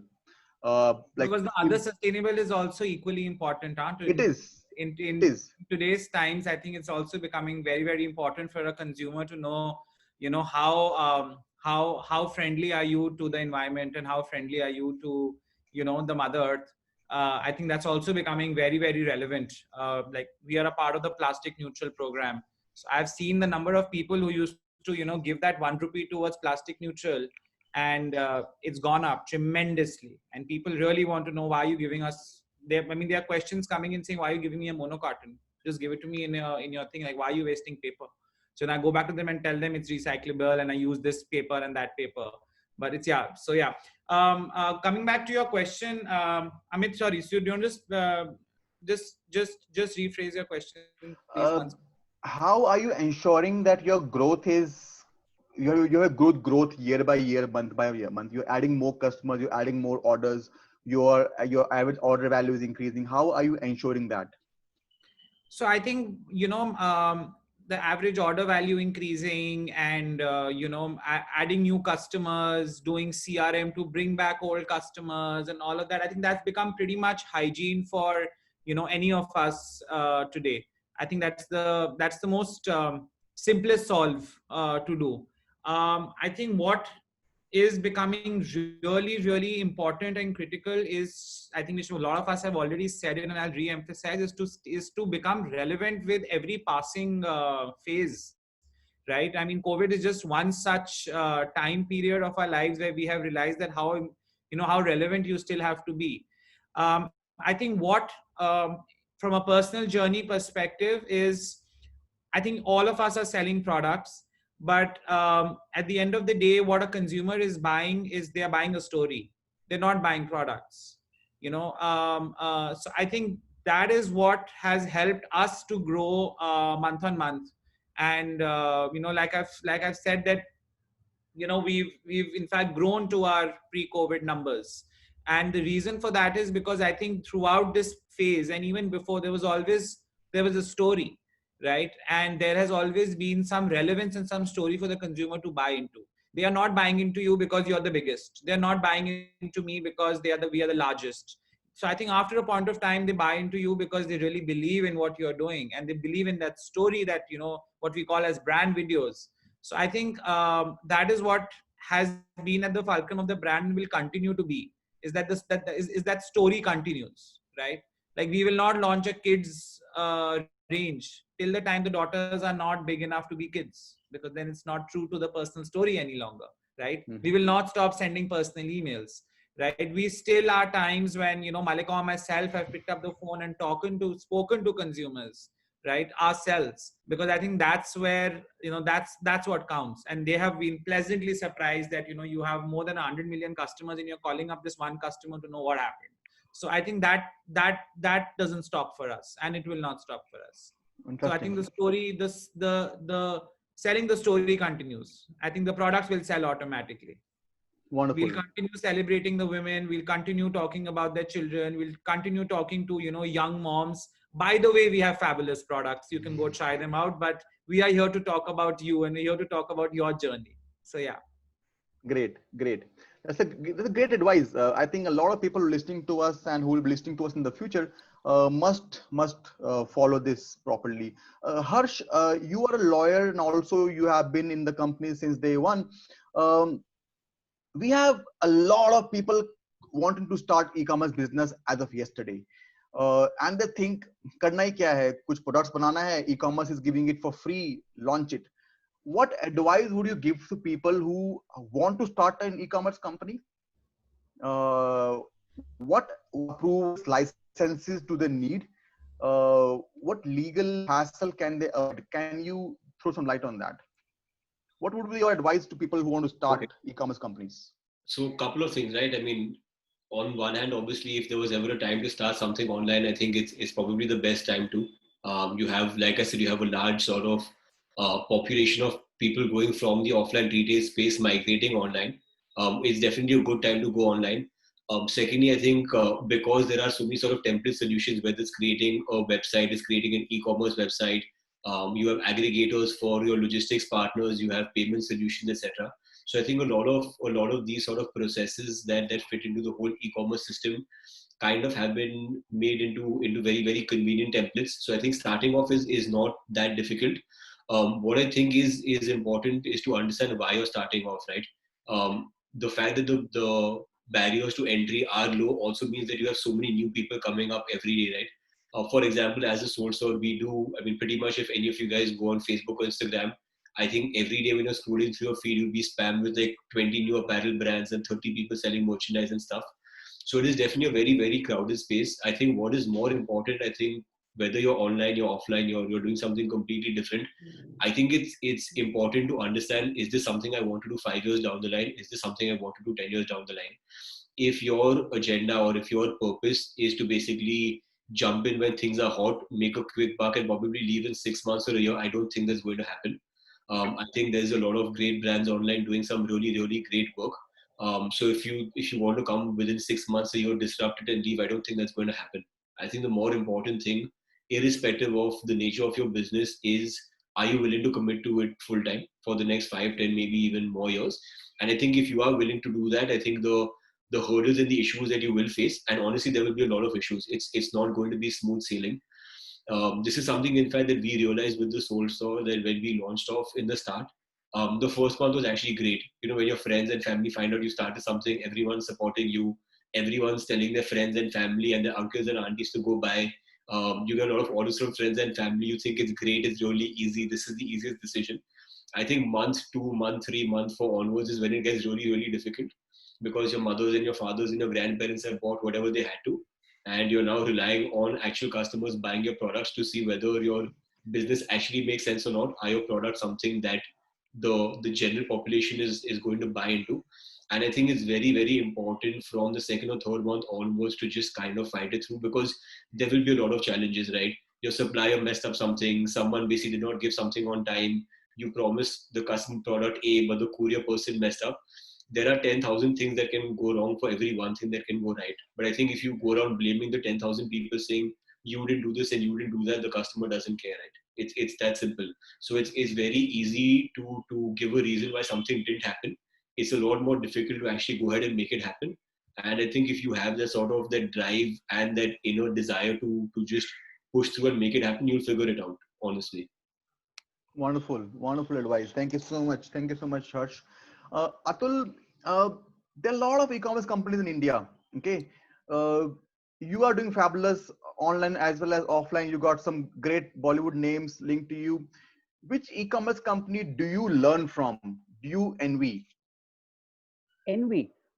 Because the other sustainable is also equally important, aren't it? It is. In today's times, I think it's also becoming very, very important for a consumer to know, how friendly are you to the environment and how friendly are you to, the Mother Earth. I think that's also becoming very, very relevant. Like, we are a part of the plastic neutral program. So I've seen the number of people who used to, give that 1 rupee towards plastic neutral, and it's gone up tremendously. And people really want to know, why are you giving us? There are questions coming in saying, why are you giving me a mono carton? Just give it to me in your thing. Like, why are you wasting paper? So then I go back to them and tell them it's recyclable, and I use this paper and that paper. But it's, yeah. So yeah. Coming back to your question, Amit, sorry. So do you just rephrase your question, please? How are you ensuring that your growth is you have a good growth year by year, month by month? You're adding more customers, you're adding more orders, your average order value is increasing. How are you ensuring that? So I think, the average order value increasing, and adding new customers, doing CRM to bring back old customers and all of that. I think that's become pretty much hygiene for any of us today. I think that's the most simplest solve to do. I think what is becoming really, really important and critical is, I think which a lot of us have already said it, and I'll re-emphasize, is to become relevant with every passing phase, right? I mean, COVID is just one such time period of our lives where we have realized that how relevant you still have to be. I think what, from a personal journey perspective, is, I think all of us are selling products. But at the end of the day, what a consumer is buying is, they are buying a story. They're not buying products, So I think that is what has helped us to grow month on month. And like I've said, that we've in fact grown to our pre-COVID numbers. And the reason for that is because I think throughout this phase and even before, there was a story, right? And there has always been some relevance and some story for the consumer to buy into. They are not buying into you because you're the biggest. They're not buying into me because we are the largest. So I think after a point of time, they buy into you because they really believe in what you're doing, and they believe in that story, that what we call as brand videos. So I think that is what has been at the fulcrum of the brand and will continue to be, is that that story continues, right? Like, we will not launch a kids range till the time the daughters are not big enough to be kids, because then it's not true to the personal story any longer, right? Mhm. We will not stop sending personal emails, right? We still are times when Malika and myself have picked up the phone and spoken to consumers, right, ourselves, because I think that's where that's what counts. And they have been pleasantly surprised that you have more than 100 million customers and you're calling up this one customer to know what happened. So I think that doesn't stop for us, and it will not stop for us. So I think the story, the selling the story continues. I think the products will sell automatically. Wonderful. We'll continue celebrating the women. We'll continue talking about their children. We'll continue talking to young moms. By the way, we have fabulous products. You can go try them out. But we are here to talk about you, and we're here to talk about your journey. So yeah. Great. That's a great advice. I think a lot of people listening to us and who will be listening to us in the future must follow this properly. Harsh, you are a lawyer and also you have been in the company since day one. We have a lot of people wanting to start e-commerce business as of yesterday, and they think करना ही क्या है, कुछ products बनाना है, e-commerce is giving it for free, launch it. What advice would you give to people who want to start an e-commerce company? What approvals, licenses do they need? What legal hassle can they avoid? Can you throw some light on that? What would be your advice to people who want to start e-commerce companies? So a couple of things, right? I mean, on one hand, obviously, if there was ever a time to start something online, I think it's probably the best time to. You have, like I said, you have a large sort of population of people going from the offline retail space migrating online. It's definitely a good time to go online. Secondly, I think because there are so many sort of template solutions, whether it's creating a website, it's creating an e-commerce website, you have aggregators for your logistics partners, you have payment solutions, etc. So I think a lot of these sort of processes that fit into the whole e-commerce system kind of have been made into very, very convenient templates. So I think starting off is not that difficult. What I think is important is to understand why you're starting off, right? The fact that the barriers to entry are low also means that you have so many new people coming up every day, right? For example, as a Soul Store, we do, I mean, pretty much if any of you guys go on Facebook or Instagram, I think every day when you're scrolling through your feed, you'll be spammed with like 20 new apparel brands and 30 people selling merchandise and stuff. So it is definitely a very, very crowded space. I think what is more important, I think whether you're online, you're offline, you're doing something completely different, I think it's important to understand, is this something I want to do 5 years down the line? Is this something I want to do 10 years down the line? If your agenda or if your purpose is to basically jump in when things are hot, make a quick buck and probably leave in 6 months or a year, I don't think that's going to happen. I think there's a lot of great brands online doing some really, really great work. So if you want to come within 6 months, a year, disrupt it and leave, I don't think that's going to happen. I think the more important thing, irrespective of the nature of your business, is are you willing to commit to it full time for the next 5, 10, maybe even more years? And I think if you are willing to do that, I think the hurdles and the issues that you will face, and honestly, there will be a lot of issues. It's not going to be smooth sailing. This is something, in fact, that we realized with the Soul Store, that when we launched off in the start, the first month was actually great. You know, when your friends and family find out you started something, everyone's supporting you, everyone's telling their friends and family and their uncles and aunties to go buy. You get a lot of orders from friends and family. You think it's great, it's really easy, this is the easiest decision. I think month 2, month 3, month 4 onwards is when it gets really, really difficult, because your mothers and your fathers and your grandparents have bought whatever they had to, and you're now relying on actual customers buying your products to see whether your business actually makes sense or not. Are your products something that the general population is going to buy into? And I think it's very, very important from the second or third month onwards to just kind of fight it through, because there will be a lot of challenges, right? Your supplier messed up something, someone basically did not give something on time, You promised the customer product A, but the courier person messed up. There are 10,000 things that can go wrong for every one thing that can go right. But I think if you go around blaming the 10,000 people saying you didn't do this and you didn't do that, the customer doesn't care, right? It's that simple. So it's very easy to give a reason why something didn't happen. It's a lot more difficult to actually go ahead and make it happen. And I think if you have that sort of that drive and that inner desire to just push through and make it happen, you'll figure it out, honestly. Wonderful, wonderful advice. Thank you so much. Thank you so much, Harsh. Atul, there are a lot of e-commerce companies in India. Okay, uh, you are doing fabulous online as well as offline. You got some great Bollywood names linked to you. Which e-commerce company do you learn from? Do you Envy.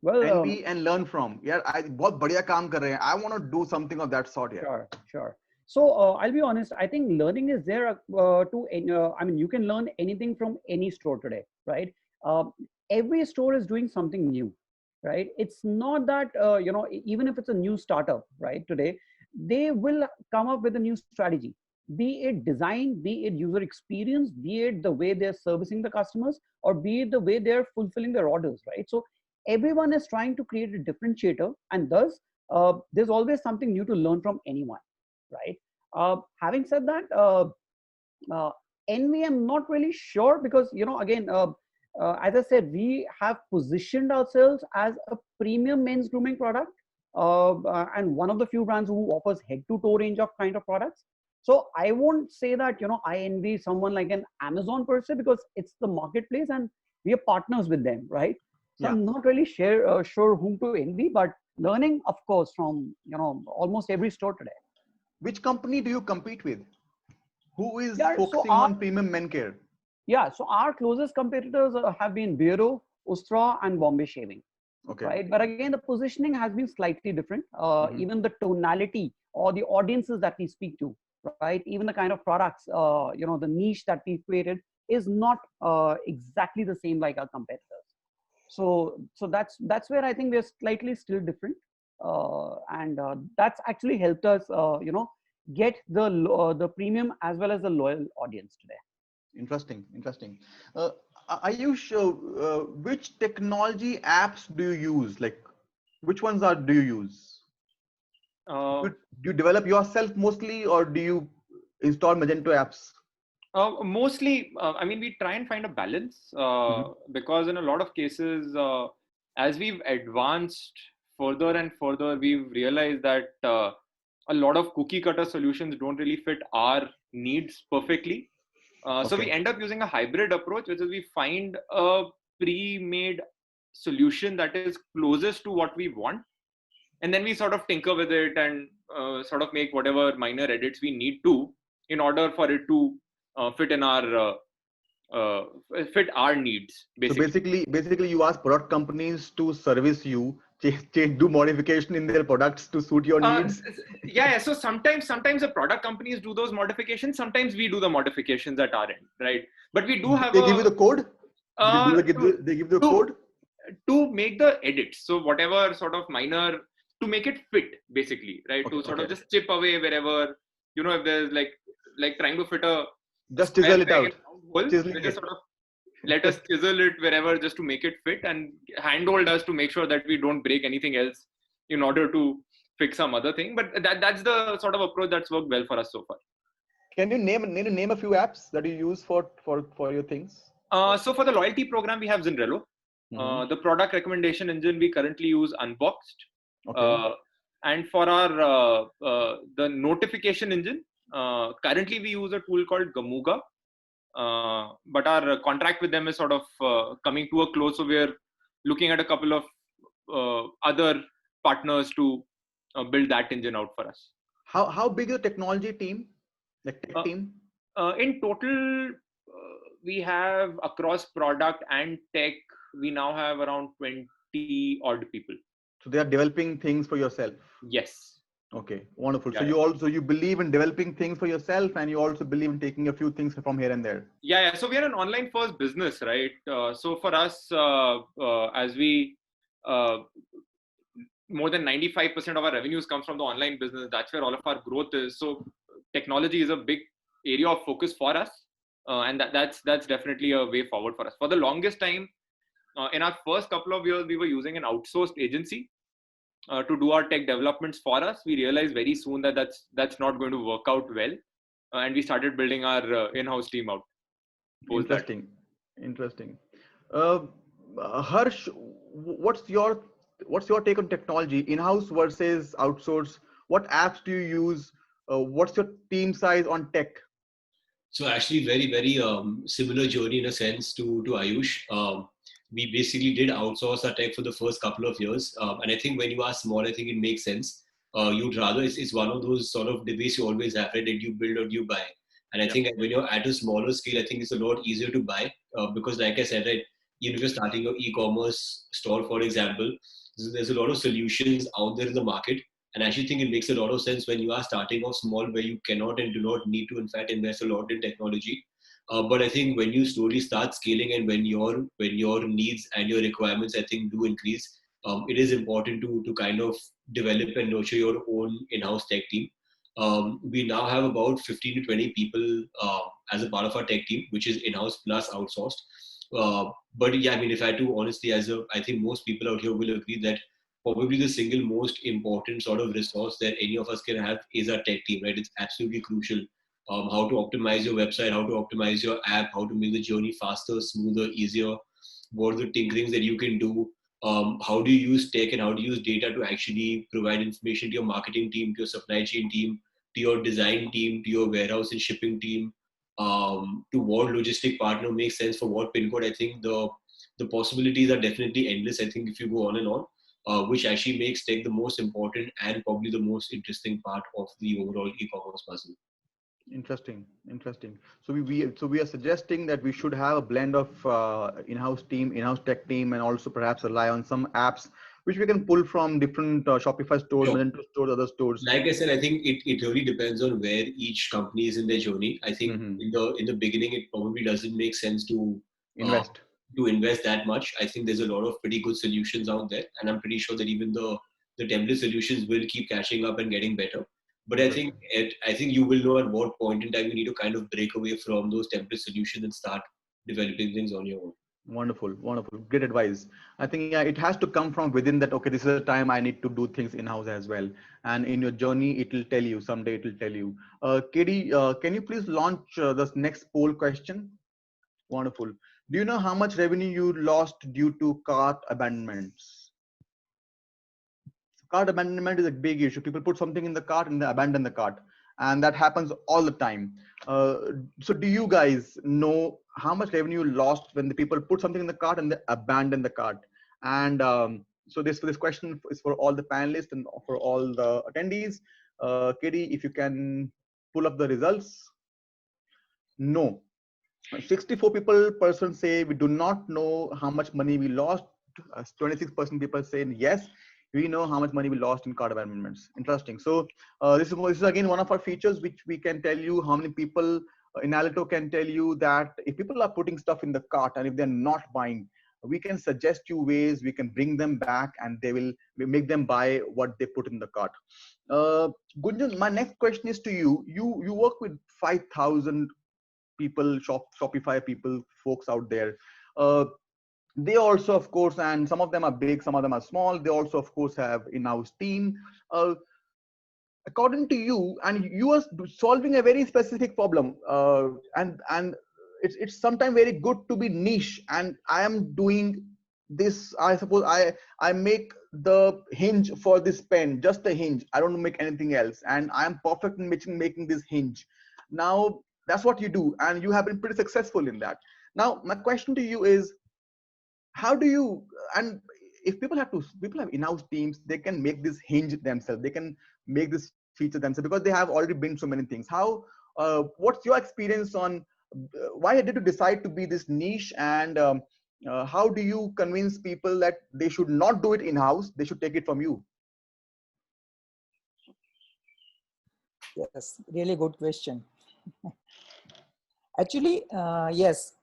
Well, envy and learn from? Yeah, I बहुत बढ़िया काम कर रहे हैं. I want to do something of that sort here. sure, sure. So I'll be honest. I think learning is there I mean, you can learn anything from any store today, right? Every store is doing something new, right? It's not that even if it's a new startup, right? Today, they will come up with a new strategy, be it design, be it user experience, be it the way they're servicing the customers, or be it the way they're fulfilling their orders, right? So everyone is trying to create a differentiator, and thus there's always something new to learn from anyone, right? Having said that, uh, envy, I'm not really sure, because again, as I said, we have positioned ourselves as a premium men's grooming product, and one of the few brands who offers head-to-toe range of kind of products. So I won't say that I envy someone like an Amazon per se, because it's the marketplace and we are partners with them, right? So Yeah. I'm not really sure whom to envy, but learning, of course, from almost every store today. Which company do you compete with? Who is Yeah, so focusing on premium men care? yeah, so our closest competitors have been Bureau, Ustra, and Bombay Shaving, Okay. right? But again, the positioning has been slightly different. Mhm. Even the tonality or the audiences that we speak to, right? Even the kind of products, the niche that we've created is not exactly the same like our competitors. So that's where I think we're slightly still different, and that's actually helped us, get the premium as well as the loyal audience today. Interesting, interesting. Ayush, which technology apps do you use? Like, which ones do you use? Uh, Do you develop yourself mostly, or do you install Magento apps? Mostly, I mean, we try and find a balance Mhm. because in a lot of cases, as we've advanced further and further, we've realized that a lot of cookie cutter solutions don't really fit our needs perfectly. So we Okay. end up using a hybrid approach, which is we find a pre-made solution that is closest to what we want, and then we sort of tinker with it and sort of make whatever minor edits we need to in order for it to fit in our uh, fit our needs, So basically. basically, you ask product companies to service you, do modification in their products to suit your uh, needs. yeah, so sometimes the product companies do those modifications, sometimes we do the modifications at our end, right? But we do have They give you the code. uh, They give you the to, code. to make the edits, so whatever sort of minor, to make it fit, basically, right? Okay. To sort Okay. of just chip away wherever, if there's like trying to fit a Just square chisel it peg in out. a round hole, they Chiseling just it. sort of let us chisel it wherever just to make it fit, and handhold us to make sure that we don't break anything else in order to fix some other thing. But that's the sort of approach that's worked well for us so far. Can you name a few apps that you use for your things? So for the loyalty program, we have Zinrello. Mhm. The product recommendation engine, we currently use Unboxed. Okay. And for our the notification engine, currently we use a tool called Gamuga. But our contract with them is sort of coming to a close, so we're looking at a couple of other partners to build that engine out for us. How big is the technology team? Like tech Uh, team? in total, we have across product and tech, we now have around 20 odd people. So they are developing things for yourself. Yes. Okay, wonderful. So Yeah, you believe in developing things for yourself, and you also believe in taking a few things from here and there. yeah. So we are an online first business, right? So for us, as we more than 95% of our revenues comes from the online business. That's where all of our growth is. So technology is a big area of focus for us. and that's definitely a way forward for us. For the longest time, in our first couple of years, we were using an outsourced agency to do our tech developments for us. We realized very soon that that's not going to work out well, and we started building our in-house team out. Interesting. Harsh, what's your take on technology, in-house versus outsource? What apps do you use? What's your team size on tech? So actually, very similar journey in a sense to Ayush. We basically did outsource our tech for the first couple of years, and I think when you are small, I think it makes sense. You'd rather it's one of those sort of debates you always have, right? Did you build or do you buy? And I think when you're at a smaller scale, I think it's a lot easier to buy because, like I said, right, even if you're starting your e-commerce store, for example, there's a lot of solutions out there in the market. And I actually think it makes a lot of sense when you are starting off small, where you cannot and do not need to, in fact, invest a lot in technology. But I think when you slowly start scaling and when your needs and your requirements, I think, do increase, it is important to kind of develop and nurture your own in-house tech team. We now have about 15 to 20 people as a part of our tech team, which is in-house plus outsourced. But yeah, I mean, if I had to honestly, I think most people out here will agree that probably the single most important sort of resource that any of us can have is our tech team, right? It's absolutely crucial. How to optimize your website, how to optimize your app, how to make the journey faster, smoother, easier. What are the tinkerings that you can do? How do you use tech and how do you use data to actually provide information to your marketing team, to your supply chain team, to your design team, to your warehouse and shipping team, to what logistic partner makes sense for what pin code. I think the possibilities are definitely endless. I think if you go on and on, which actually makes tech the most important and probably the most interesting part of the overall e-commerce puzzle. Interesting. So we are suggesting that we should have a blend of in-house team, in-house tech team, and also perhaps rely on some apps which we can pull from different Shopify stores, Sure. Magento stores, other stores. Like I said, I think it really depends on where each company is in their journey. I think in the beginning, it probably doesn't make sense to invest that much. I think there's a lot of pretty good solutions out there, and I'm pretty sure that even the template solutions will keep catching up and getting better. But I think you will know at what point in time you need to kind of break away from those template solutions and start developing things on your own. Wonderful. Great advice. I think it has to come from within that, okay, this is the time I need to do things in-house as well. And in your journey, it will tell you, someday it will tell you. Katie, can you please launch this next poll question? Wonderful. Do you know how much revenue you lost due to cart abandonments? Cart abandonment is a big issue. People put something in the cart and they abandon the cart. And that happens all the time. So do you guys know how much revenue lost when the people put something in the cart and they abandon the cart? And so this question is for all the panelists and for all the attendees. Katie, if you can pull up the results. No. 64% say we do not know how much money we lost. 26% people saying yes, we know how much money we lost in cart abandonments. Interesting. So this is again one of our features which we can tell you how many people in Alto can tell you that if people are putting stuff in the cart and if they're not buying, we can suggest you ways we can bring them back and we make them buy what they put in the cart. Gunjan, my next question is to you. You work with 5,000 people, Shopify people, folks out there. They also, of course, and some of them are big, some of them are small. They also, of course, have in-house team. According to you, and you are solving a very specific problem, and it's sometimes very good to be niche. And I am doing this. I suppose I make the hinge for this pen, just a hinge. I don't make anything else, and I am perfect in making this hinge. Now that's what you do, and you have been pretty successful in that. Now my question to you is, how do you, and if people have in-house teams, they can make this hinge themselves, they can make this feature themselves because they have already been so many things. How what's your experience on why did you decide to be this niche, and how do you convince people that they should not do it in-house, they should take it from you? Yes, really good question. Actually, yes,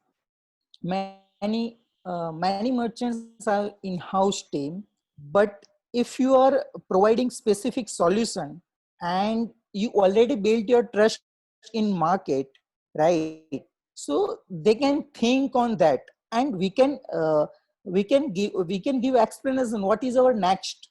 many merchants are in-house team, but if you are providing specific solution and you already built your trust in market, right? So they can think on that, and we can give explanation what is our next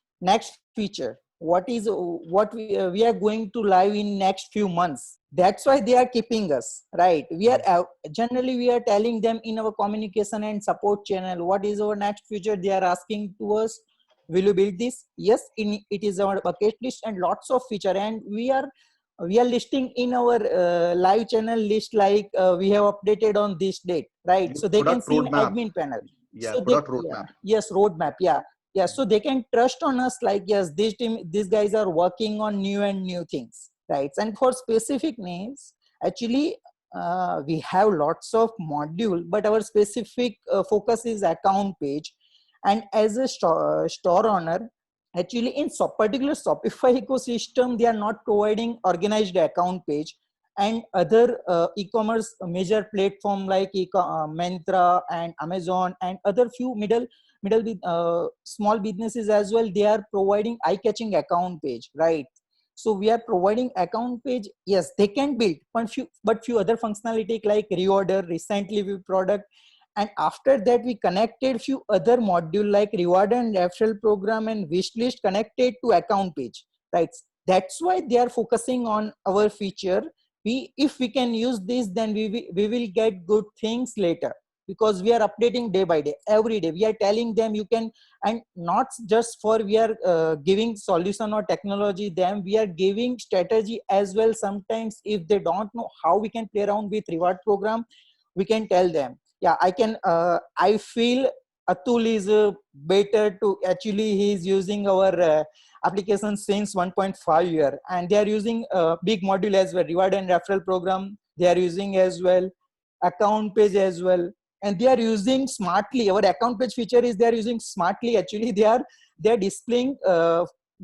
feature, what we are going to live in next few months. That's why they are keeping us, right? We are generally we are telling them in our communication and support channel what is our next feature. They are asking to us, will you build this? Yes, it is our bucket list and lots of feature, and we are listing in our live channel list, like we have updated on this date, right? So they can Product see in roadmap. admin panel. Yeah, So product roadmap. yes, roadmap. Yeah. So they can trust on us, like, yes, this team, these guys are working on new things, right? And for specific names, actually, we have lots of module, but our specific focus is account page. And as a store owner, actually in particular Shopify ecosystem, they are not providing organized account page, and other e-commerce major platform like Myntra and Amazon and other few small businesses as well, they are providing eye-catching account page, right? So we are providing account page. Yes, they can build, but few other functionality like reorder, recently view product, and after that we connected few other module like reward and referral program and wish list connected to account page, right? That's why they are focusing on our feature. If we can use this, then we will get good things later, because we are updating day by day, every day we are telling them you can. And not just for we are giving solution or technology, them we are giving strategy as well. Sometimes if they don't know how we can play around with reward program, we can tell them. Yeah, I feel Atul is better to, actually he is using our application since 1.5 year, and they are using big module as well, reward and referral program they are using as well, account page as well, and they are using smartly. Our account page feature is they are using smartly. Actually they are displaying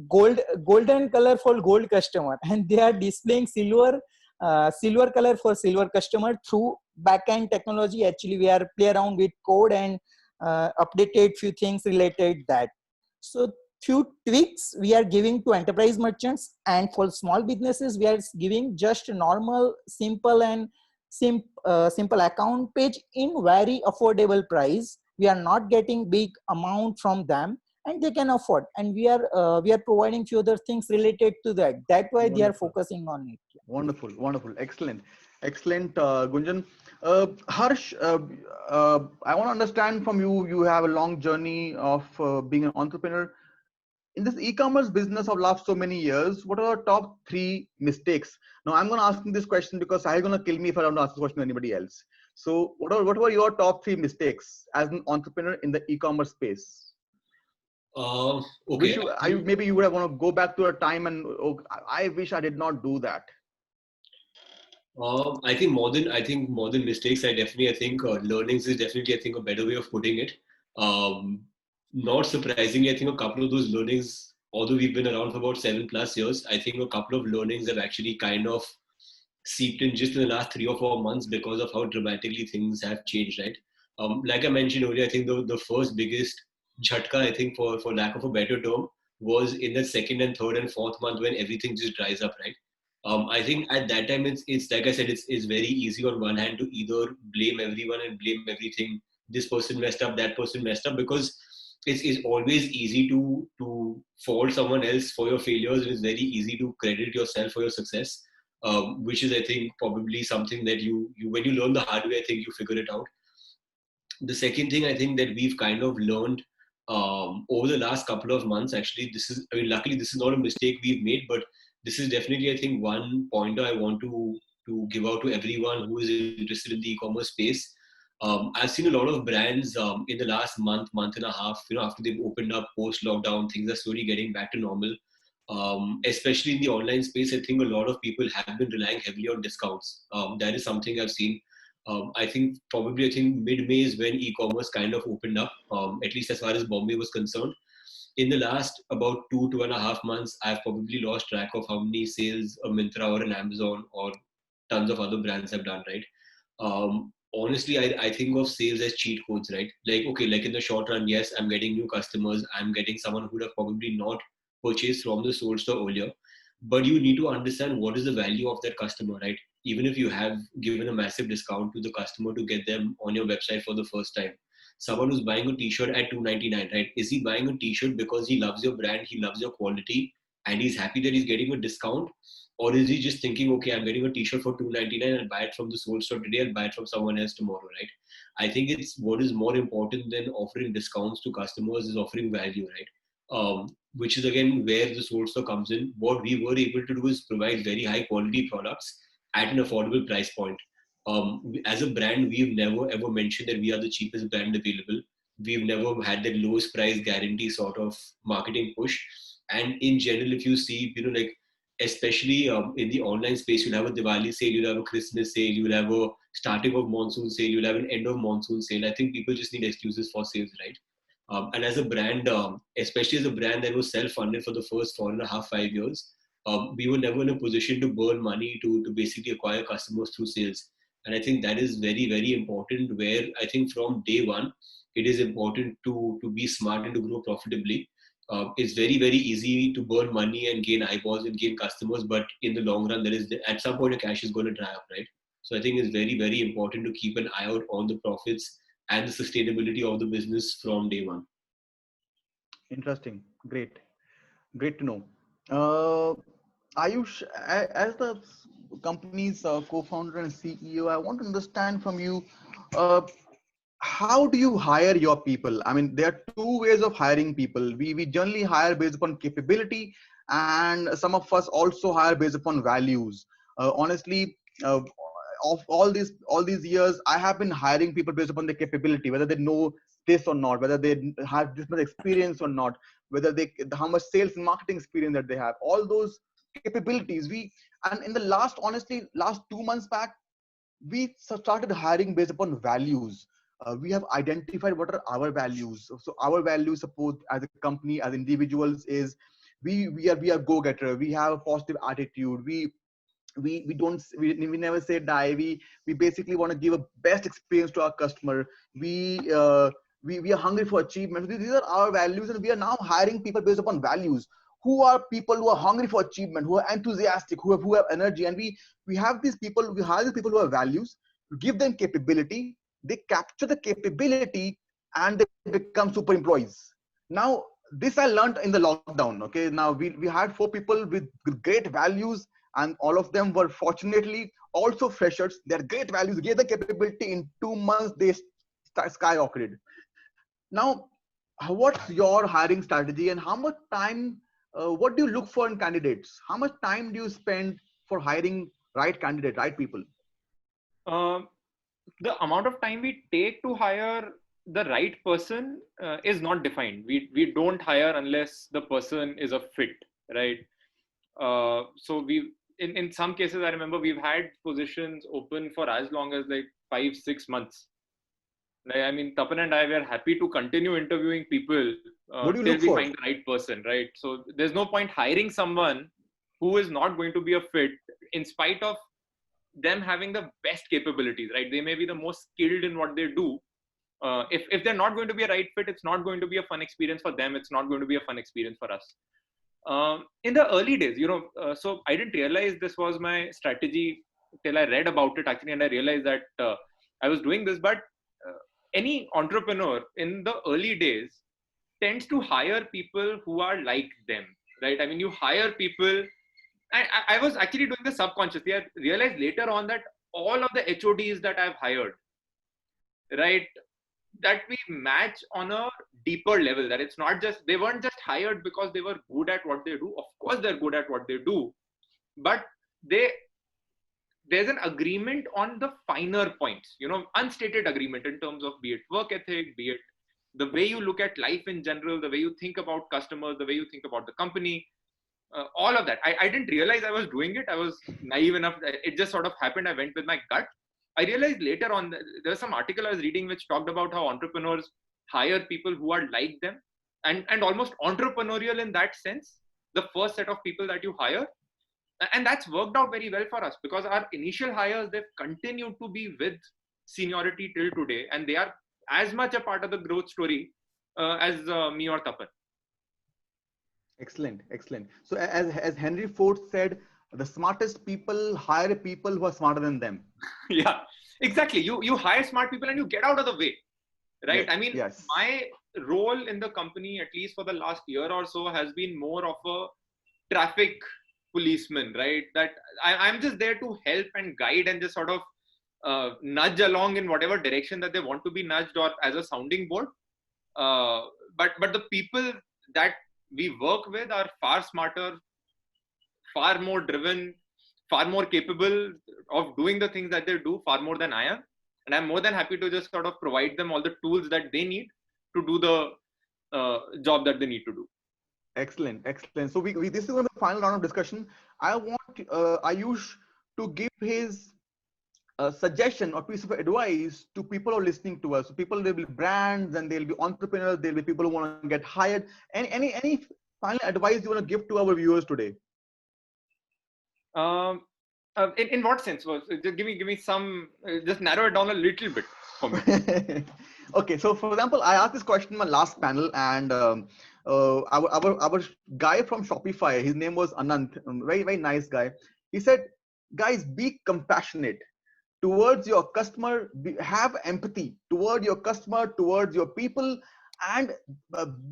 golden color for gold customer, and they are displaying silver color for silver customer through backend technology. Actually we are play around with code and updated few things related that. So few tweaks we are giving to enterprise merchants, and for small businesses we are giving just normal simple and simple account page in very affordable price. We are not getting big amount from them, and they can afford, and we are providing few other things related to that. That's why they are Wonderful. focusing on it. Wonderful. Excellent, Gunjan. Harsh, I want to understand from you. You have a long journey of being an entrepreneur in this e-commerce business of last so many years. What are the top 3 mistakes? Now, I'm going to ask you this question because Sahil going to kill me if I don't ask this question to anybody else. So, what were your top 3 mistakes as an entrepreneur in the e-commerce space? Okay. Maybe you would have want to go back to a time and I wish I did not do that. I think more than mistakes, I think learnings is definitely, I think, a better way of putting it. Not surprisingly, I think a couple of those learnings, although we've been around for about 7+ years, I think a couple of learnings have actually kind of seeped in just in the last 3 or 4 months because of how dramatically things have changed, right? Like I mentioned earlier, I think the first biggest jhatka, I think, for lack of a better term, was in the second and third and fourth month when everything just dries up, right? I think at that time, it's like I said, it's very easy on one hand to either blame everyone and blame everything. This person messed up, that person messed up, because it's always easy to fault someone else for your failures, and it's very easy to credit yourself for your success, which is, I think, probably something that you when you learn the hard way, I think you figure it out. The second thing I think that we've kind of learned over the last couple of months, actually, luckily this is not a mistake we've made, but this is definitely, I think, one pointer I want to give out to everyone who is interested in the e-commerce space. I've seen a lot of brands in the last month and a half, after they've opened up post-lockdown, things are slowly getting back to normal. Especially in the online space, I think a lot of people have been relying heavily on discounts. That is something I've seen. I think mid-May is when e-commerce kind of opened up, at least as far as Bombay was concerned. In the last about 2.5 months, I've probably lost track of how many sales a Myntra or an Amazon or tons of other brands have done, right? Honestly, I think of sales as cheat codes, right? Like, okay, like in the short run, yes, I'm getting new customers. I'm getting someone who would have probably not purchased from the sold store earlier. But you need to understand what is the value of that customer, right? even if you have given a massive discount to the customer to get them on your website for the first time, someone who's buying a t-shirt at $2.99, right? Is he buying a t-shirt because he loves your brand, he loves your quality, and he's happy that he's getting a discount? Or is he just thinking, okay, I'm getting a t-shirt for $2.99, I'll buy it from the Soul Store today, I'll buy it from someone else tomorrow, right? I think it's what is more important than offering discounts to customers is offering value, right? Which is again where the Soul Store comes in. What we were able to do is provide very high quality products at an affordable price point. As a brand, we've never ever mentioned that we are the cheapest brand available. We've never had that lowest price guarantee sort of marketing push. And in general, if you see, like especially in the online space, you'll have a Diwali sale, you'll have a Christmas sale, you'll have a starting of monsoon sale, you'll have an end of monsoon sale. I think people just need excuses for sales, right? And as a brand, especially as a brand that was self-funded for the first 4.5, 5 years, we were never in a position to burn money to basically acquire customers through sales. And I think that is very, very important, where I think from day one, it is important to be smart and to grow profitably. It's very, very easy to burn money and gain eyeballs and gain customers, but in the long run, at some point, your cash is going to dry up, right? So I think it's very, very important to keep an eye out on the profits and the sustainability of the business from day one. Interesting. Great to know. Ayush, as the company's co-founder and CEO, I want to understand from you, how do you hire your people? I mean, there are two ways of hiring people. We generally hire based upon capability, and some of us also hire based upon values. Honestly, of all these years, I have been hiring people based upon their capability, whether they know this or not, whether they have this much experience or not, whether how much sales and marketing experience that they have, all those capabilities. And in the last 2 months back, we started hiring based upon values. We have identified what are our values. So our values, suppose as a company, as individuals, is we are go-getter. We have a positive attitude. We never say die. We basically want to give a best experience to our customer. We are hungry for achievement. These are our values, and we are now hiring people based upon values. Who are people who are hungry for achievement, who are enthusiastic, who have energy, and we have these people. We hire these people who have values. We give them capability. They capture the capability, and they become super employees. Now, this I learned in the lockdown. Okay, now we had 4 people with great values, and all of them were fortunately also freshers. Their great values gave the capability. In 2 months, they skyrocketed. Now, what's your hiring strategy, and how much time, what do you look for in candidates? How much time do you spend for hiring right candidate, right people? The amount of time we take to hire the right person is not defined. We don't hire unless the person is a fit, right? So in some cases, I remember we've had positions open for as long as like 5-6 months. I mean, Tapan and I were happy to continue interviewing people till we find the right person, right? So there's no point hiring someone who is not going to be a fit, in spite of them having the best capabilities, right? They may be the most skilled in what they do. If they're not going to be a right fit, it's not going to be a fun experience for them. It's not going to be a fun experience for us. In the early days, so I didn't realize this was my strategy till I read about it actually, and I realized that I was doing this. But any entrepreneur in the early days tends to hire people who are like them, right? I mean, you hire people. I was actually doing this subconsciously. I realized later on that all of the HODs that I've hired, right, that we match on a deeper level, that it's not just, they weren't just hired because they were good at what they do. Of course, they're good at what they do, but there's an agreement on the finer points, unstated agreement in terms of be it work ethic, be it the way you look at life in general, the way you think about customers, the way you think about the company, all of that. I didn't realize I was doing it. I was naive enough. It just sort of happened. I went with my gut. I realized later on, there was some article I was reading which talked about how entrepreneurs hire people who are like them and almost entrepreneurial in that sense, the first set of people that you hire. And that's worked out very well for us because our initial hires, they've continued to be with seniority till today. And they are as much a part of the growth story as me or Tapan. Excellent. So as Henry Ford said, the smartest people hire people who are smarter than them. Yeah, exactly. You hire smart people and you get out of the way, right? Yes, I mean, yes. my role in the company, at least for the last year or so, has been more of a traffic policeman, right? That I'm just there to help and guide and just sort of nudge along in whatever direction that they want to be nudged, or as a sounding board. Uh, but the people that we work with are far smarter, far more driven, far more capable of doing the things that they do far more than I am. And I'm more than happy to just sort of provide them all the tools that they need to do the job that they need to do. Excellent, excellent. So we this is going to be the final round of discussion. I want Ayush to give his suggestion or piece of advice to people who are listening to us. So people, there will be brands and there'll be entrepreneurs, there'll be people who want to get hired. Any final advice you want to give to our viewers today? In what sense? Just give me some. Just narrow it down a little bit for me. Okay, so for example, I asked this question in my last panel, and our guy from Shopify, his name was Anant, very nice guy. He said, guys, be compassionate towards your customer, have empathy toward your customer, towards your people, and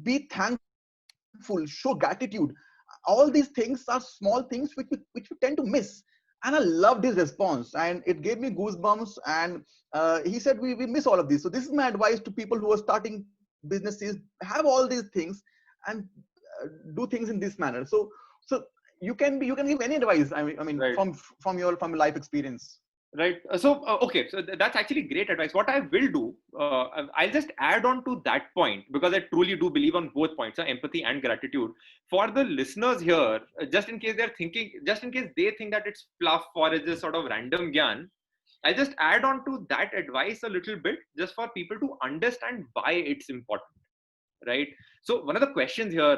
be thankful, show gratitude. All these things are small things which we tend to miss. And I loved his response, and it gave me goosebumps. And he said we miss all of these. So this is my advice to people who are starting businesses: have all these things and do things in this manner. So you can give any advice. I mean Right. from your life experience. Right. Okay. So that's actually great advice. What I will do, I'll just add on to that point, because I truly do believe on both points, empathy and gratitude. For the listeners here, just in case they think that it's fluff or it's just sort of random gyan, I'll just add on to that advice a little bit, just for people to understand why it's important. Right. So one of the questions here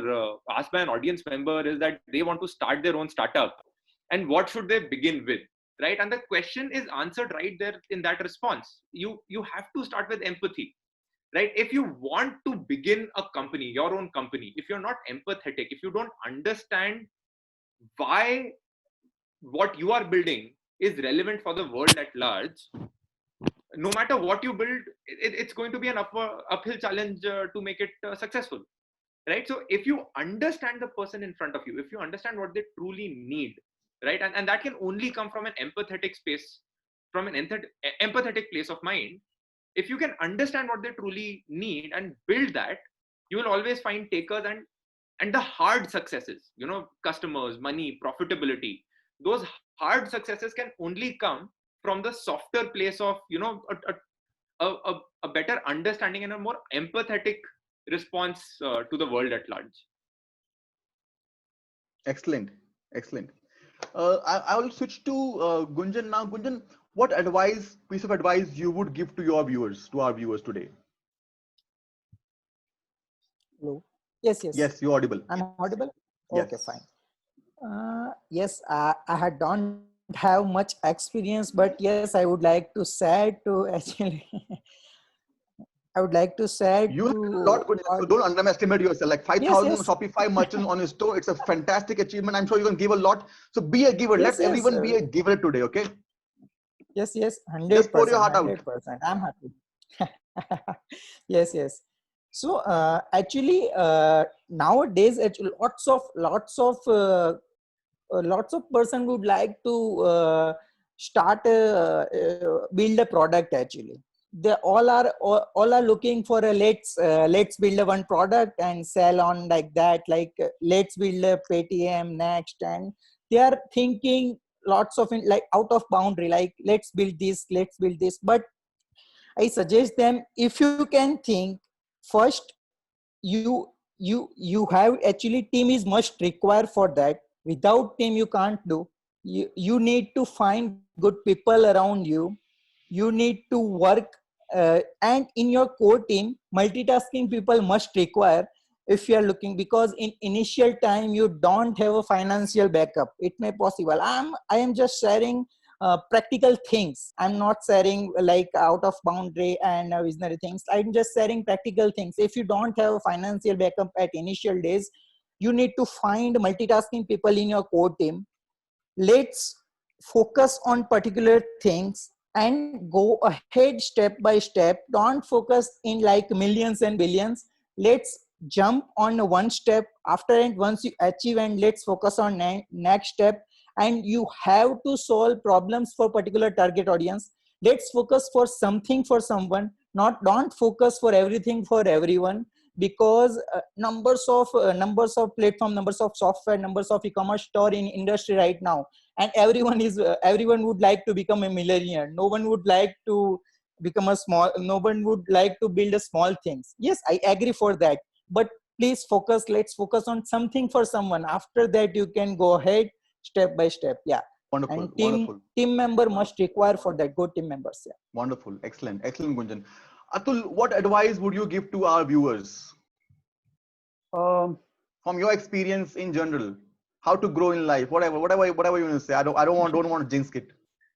asked by an audience member is that they want to start their own startup, and what should they begin with? Right. And the question is answered right there in that response. You have to start with empathy, right? If you want to begin a company, your own company, if you're not empathetic, if you don't understand why what you are building is relevant for the world at large, no matter what you build, it's going to be an uphill challenge to make it successful, right? So if you understand the person in front of you, if you understand what they truly need, right, and that can only come from an empathetic space, from an empathetic place of mind. If you can understand what they truly need and build that, you will always find takers. And the hard successes, customers, money, profitability, those hard successes can only come from the softer place of a better understanding and a more empathetic response to the world at large. Excellent. I will switch to Gunjan now. Gunjan, what piece of advice you would give to our viewers today? Hello. Yes. Yes, you're audible. I'm audible. Yes. Okay, fine. Yes, I don't have much experience, but yes, I would like to say to actually. I would like to say You have a lot, Gunjan, so don't underestimate yourself. Like 5,000 Yes. Shopify merchants on your store. It's a fantastic achievement. I'm sure you can give a lot. So be a giver. Yes, Let everyone be a giver today. Okay. Yes, 100%. Just pour your heart out. 100%. I'm happy. Yes. So actually, nowadays, actually, lots of person would like to start build a product. Actually, they all are looking for a let's build a one product and sell on like that. Like let's build a Paytm next, and they are thinking lots of like out of boundary. Like let's build this. But I suggest them, if you can think first, you have actually team is must required for that. Without team you can't do. You need to find good people around you. You need to work and in your core team, multitasking people must require if you are looking, because in initial time you don't have a financial backup. It may possible. I am just sharing practical things. I'm not sharing like out of boundary and visionary things. I'm just sharing practical things. If you don't have a financial backup at initial days, you need to find multitasking people in your core team. let's focus on particular things and go ahead step by step. Don't focus in like millions and billions. Let's jump on one step after, and once you achieve, and let's focus on next step. And you have to solve problems for particular target audience. Let's focus for something for someone, not don't focus for everything for everyone. Because numbers of platform, numbers of software, numbers of e-commerce store in industry right now, and everyone would like to become a millionaire. No one would like to become a small, no one would like to build a small things. Yes, I agree for that, but please focus, let's focus on something for someone. After that you can go ahead step by step. Yeah. Wonderful, And wonderful, team member must require for that, good team members. Yeah. wonderful, excellent, excellent, Gunjan. Atul, what advice would you give to our viewers Um, from your experience in general? How to grow in life, whatever you want to say. I don't want to jinx it.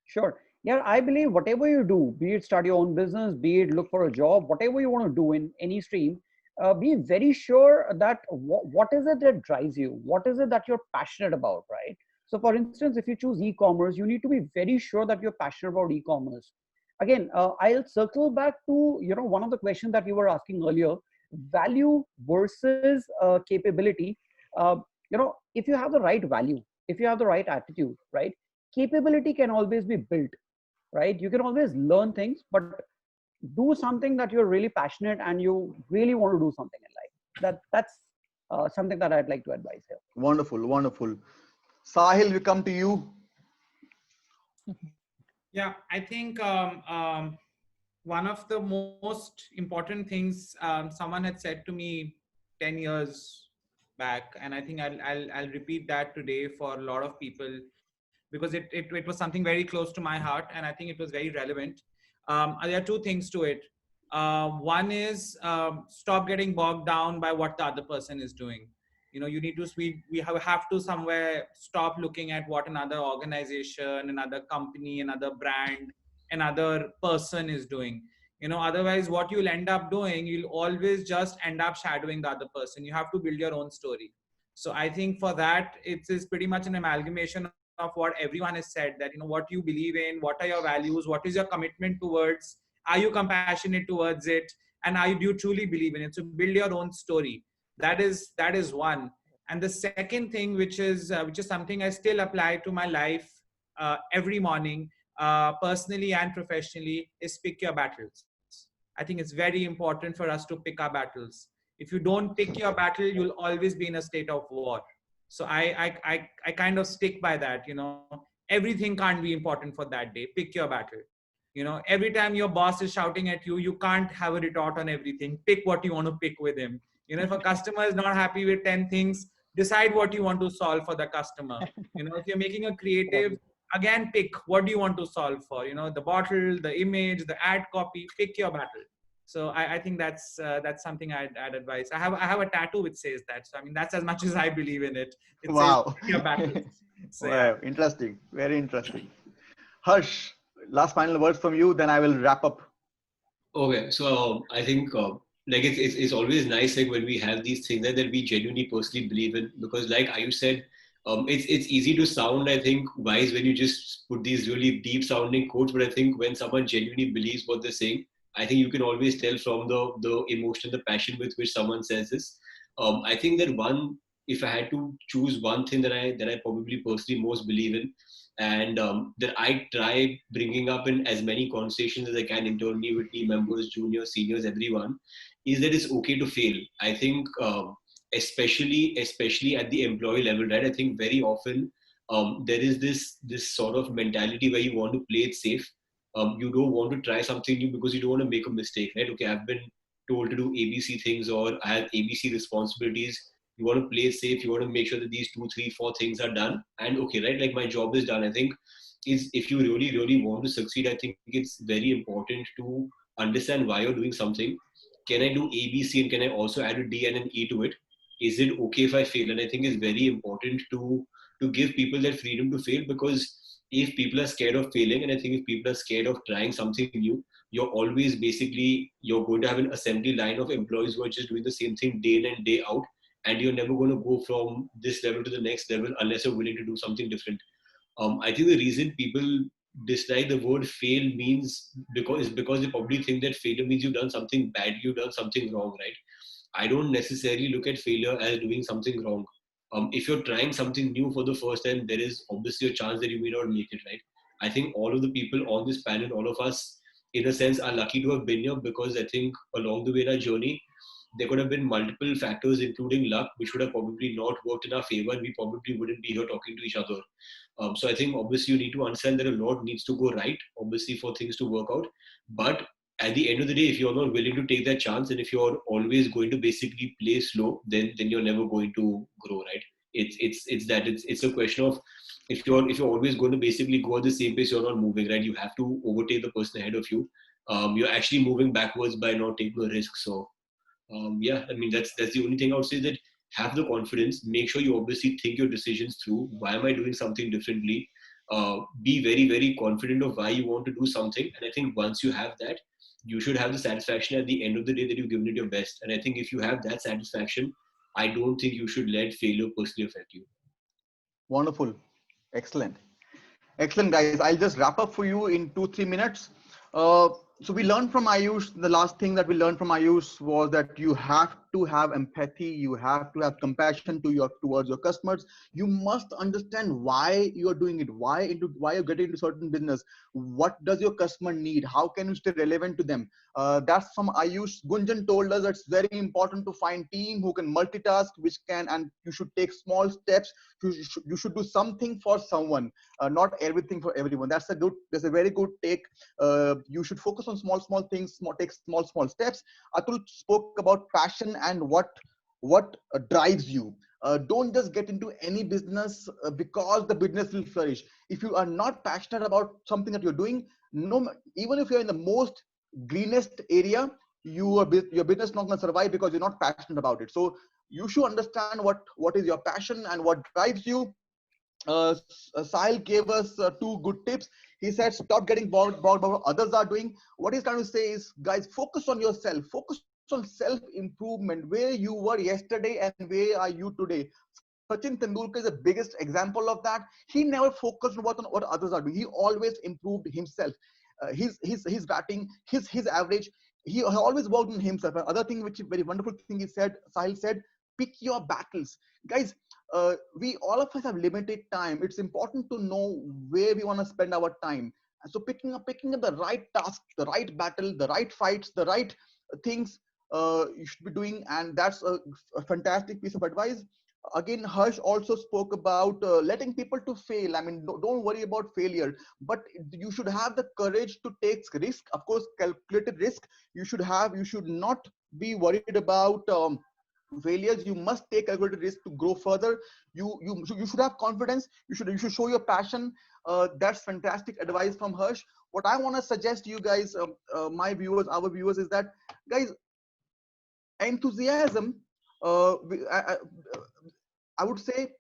Sure. Yeah, I believe whatever you do, be it start your own business, be it look for a job, whatever you want to do in any stream, be very sure that what is it that drives you? What is it that you're passionate about, right? So for instance, if you choose e-commerce, you need to be very sure that you're passionate about e-commerce. Again, I'll circle back to, one of the questions that you were asking earlier, value versus capability. If you have the right value, if you have the right attitude, right? Capability can always be built, right? You can always learn things, but do something that you're really passionate and you really want to do something in life. That's something that I'd like to advise here. Wonderful, wonderful. Sahil, we come to you. Yeah, I think one of the most important things someone had said to me 10 years back, and I think I'll repeat that today for a lot of people, because it was something very close to my heart, and I think it was very relevant. There are two things to it. One is stop getting bogged down by what the other person is doing. You need to, we have to somewhere stop looking at what another organization, another company, another brand, another person is doing. Otherwise what you'll end up doing, you'll always just end up shadowing the other person. You have to build your own story. So I think for that, it is pretty much an amalgamation of what everyone has said, that what you believe in, what are your values, what is your commitment towards, are you compassionate towards it, and do you truly believe in it? So build your own story. That is one. And the second thing, which is something I still apply to my life every morning, personally and professionally, is pick your battles. I think it's very important for us to pick our battles. If you don't pick your battle, you'll always be in a state of war. So I kind of stick by that. Everything can't be important for that day. Pick your battle. Every time your boss is shouting at you, you can't have a retort on everything. Pick what you want to pick with him. If a customer is not happy with 10 things, decide what you want to solve for the customer. If you're making a creative, again, pick what do you want to solve for. The bottle, the image, the ad copy. Pick your battle. So I think that's something I'd advise. I have a tattoo which says that. So I mean, that's as much as I believe in it. It Wow. says, pick your battles. So, wow, yeah. interesting, very interesting. Harsh, last final words from you, then I will wrap up. Okay, so I think like it's always nice like when we have these things that we genuinely personally believe in, because like Ayush said, it's easy to sound, I think, wise when you just put these really deep sounding quotes, but I think when someone genuinely believes what they're saying, I think you can always tell from the emotion, the passion with which someone says this. I think that if I had to choose one thing that I probably personally most believe in, and that I try bringing up in as many conversations as I can internally with team members, juniors, seniors, everyone, is that it's okay to fail. I think especially at the employee level, right? I think very often there is this sort of mentality where you want to play it safe. You don't want to try something new because you don't want to make a mistake, right? Okay, I've been told to do ABC things, or I have ABC responsibilities. You want to play it safe. You want to make sure that these 2, 3, 4 things are done. And okay, right, like my job is done. I think if you really, really want to succeed, I think it's very important to understand why you're doing something. Can I do ABC and can I also add a D and an E to it? Is it okay if I fail? And I think it's very important to give people that freedom to fail, because if people are scared of failing, and I think if people are scared of trying something new, you're going to have an assembly line of employees who are just doing the same thing day in and day out, and you're never going to go from this level to the next level unless you're willing to do something different. I think the reason people dislike the word fail means because they probably think that failure means you've done something bad, you've done something wrong, right? I don't necessarily look at failure as doing something wrong. If you're trying something new for the first time, there is obviously a chance that you may not make it, right? I think all of the people on this panel, all of us, in a sense, are lucky to have been here, because I think along the way in our journey, there could have been multiple factors, including luck, which would have probably not worked in our favor, and we probably wouldn't be here talking to each other. So I think obviously you need to understand that a lot needs to go right, obviously, for things to work out. But at the end of the day, if you're not willing to take that chance, and if you're always going to basically play slow, then you're never going to grow, right? It's a question of, if you're always going to basically go at the same pace, you're not moving, right? You have to overtake the person ahead of you. You're actually moving backwards by not taking a risk. So yeah, I mean, that's the only thing I would say, that have the confidence, make sure you obviously think your decisions through. Why am I doing something differently? Be very, very confident of why you want to do something. And I think once you have that, you should have the satisfaction at the end of the day that you've given it your best. And I think if you have that satisfaction, I don't think you should let failure personally affect you. Wonderful. Excellent. Excellent, guys. I'll just wrap up for you in 2-3 minutes. So we learned from Ayush, the last thing that we learned from Ayush was that you have to have empathy, you have to have compassion towards your customers. You must understand why you're doing it, why you're getting into certain business. What does your customer need? How can you stay relevant to them? That's from Ayush. Gunjan told us that it's very important to find team who can multitask, and you should take small steps. You should do something for someone, not everything for everyone. That's a very good take. You should focus on small things, take small steps. Atul spoke about passion and what drives you. Don't just get into any business because the business will flourish. If you are not passionate about something that you're doing, even if you're in the most greenest area, your business is not going to survive because you're not passionate about it. So you should understand what is your passion and what drives you. Sahil gave us 2 good tips. He said, stop getting bogged by what others are doing. What he's trying to say is, guys, focus on yourself. Focus on self-improvement. Where you were yesterday and where are you today? Sachin Tendulkar is the biggest example of that. He never focused on what others are doing. He always improved himself. His batting, his average. He always worked on himself. Another thing, which is very wonderful thing, Sahil said, pick your battles, guys. We all of us have limited time. It's important to know where we want to spend our time. And so picking up the right task, the right battle, the right fights, the right things you should be doing, and that's a fantastic piece of advice. Again, Harsh also spoke about letting people to fail. I mean, don't worry about failure, but you should have the courage to take risk. Of course, calculated risk. You should not be worried about failures. You must take calculated risk to grow further. You should have confidence. You should show your passion. That's fantastic advice from Harsh. What I want to suggest to you guys, my viewers, our viewers, is that, guys, enthusiasm, I would say,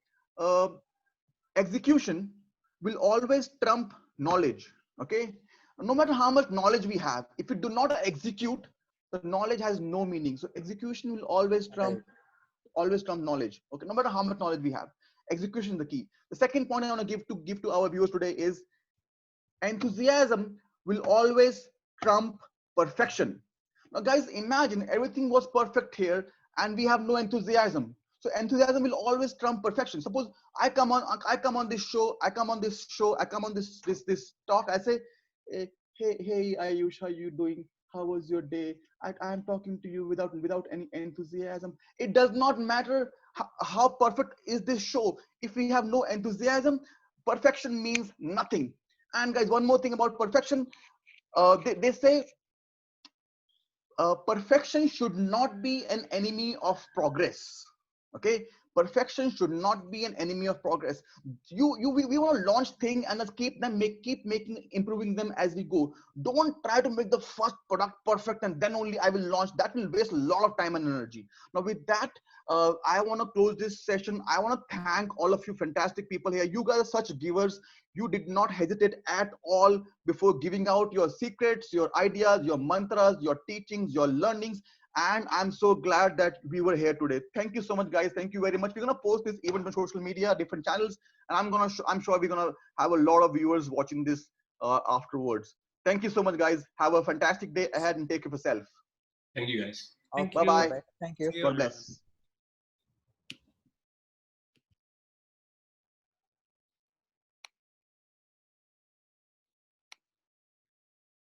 execution will always trump knowledge. Okay, no matter how much knowledge we have, if we do not execute, the knowledge has no meaning. So execution will always trump knowledge. Okay, no matter how much knowledge we have, execution is the key. The second point I want to give to our viewers today is, enthusiasm will always trump perfection. Now, guys, imagine everything was perfect here and we have no enthusiasm. So enthusiasm will always trump perfection. Suppose I come on this show, I come on this talk. I say, hey Ayush, how you doing? How was your day? I'm talking to you without any enthusiasm. It does not matter how perfect is this show. If we have no enthusiasm, perfection means nothing. And guys, one more thing about perfection. They say perfection should not be an enemy of progress. Okay, perfection should not be an enemy of progress. We want to launch things and let's keep improving them as we go. Don't try to make the first product perfect and then only I will launch. That will waste a lot of time and energy. Now with that, I want to close this session. I want to thank all of you fantastic people here. You guys are such givers. You did not hesitate at all before giving out your secrets, your ideas, your mantras, your teachings, your learnings. And I'm so glad that we were here today. Thank you so much, guys. Thank you very much. We're gonna post this event on social media, different channels, and I'm sure we're gonna have a lot of viewers watching this afterwards. Thank you so much, guys. Have a fantastic day ahead and take care of yourself. Thank you, guys. Thank Bye you. bye. Bye. Thank you. See you. God bless.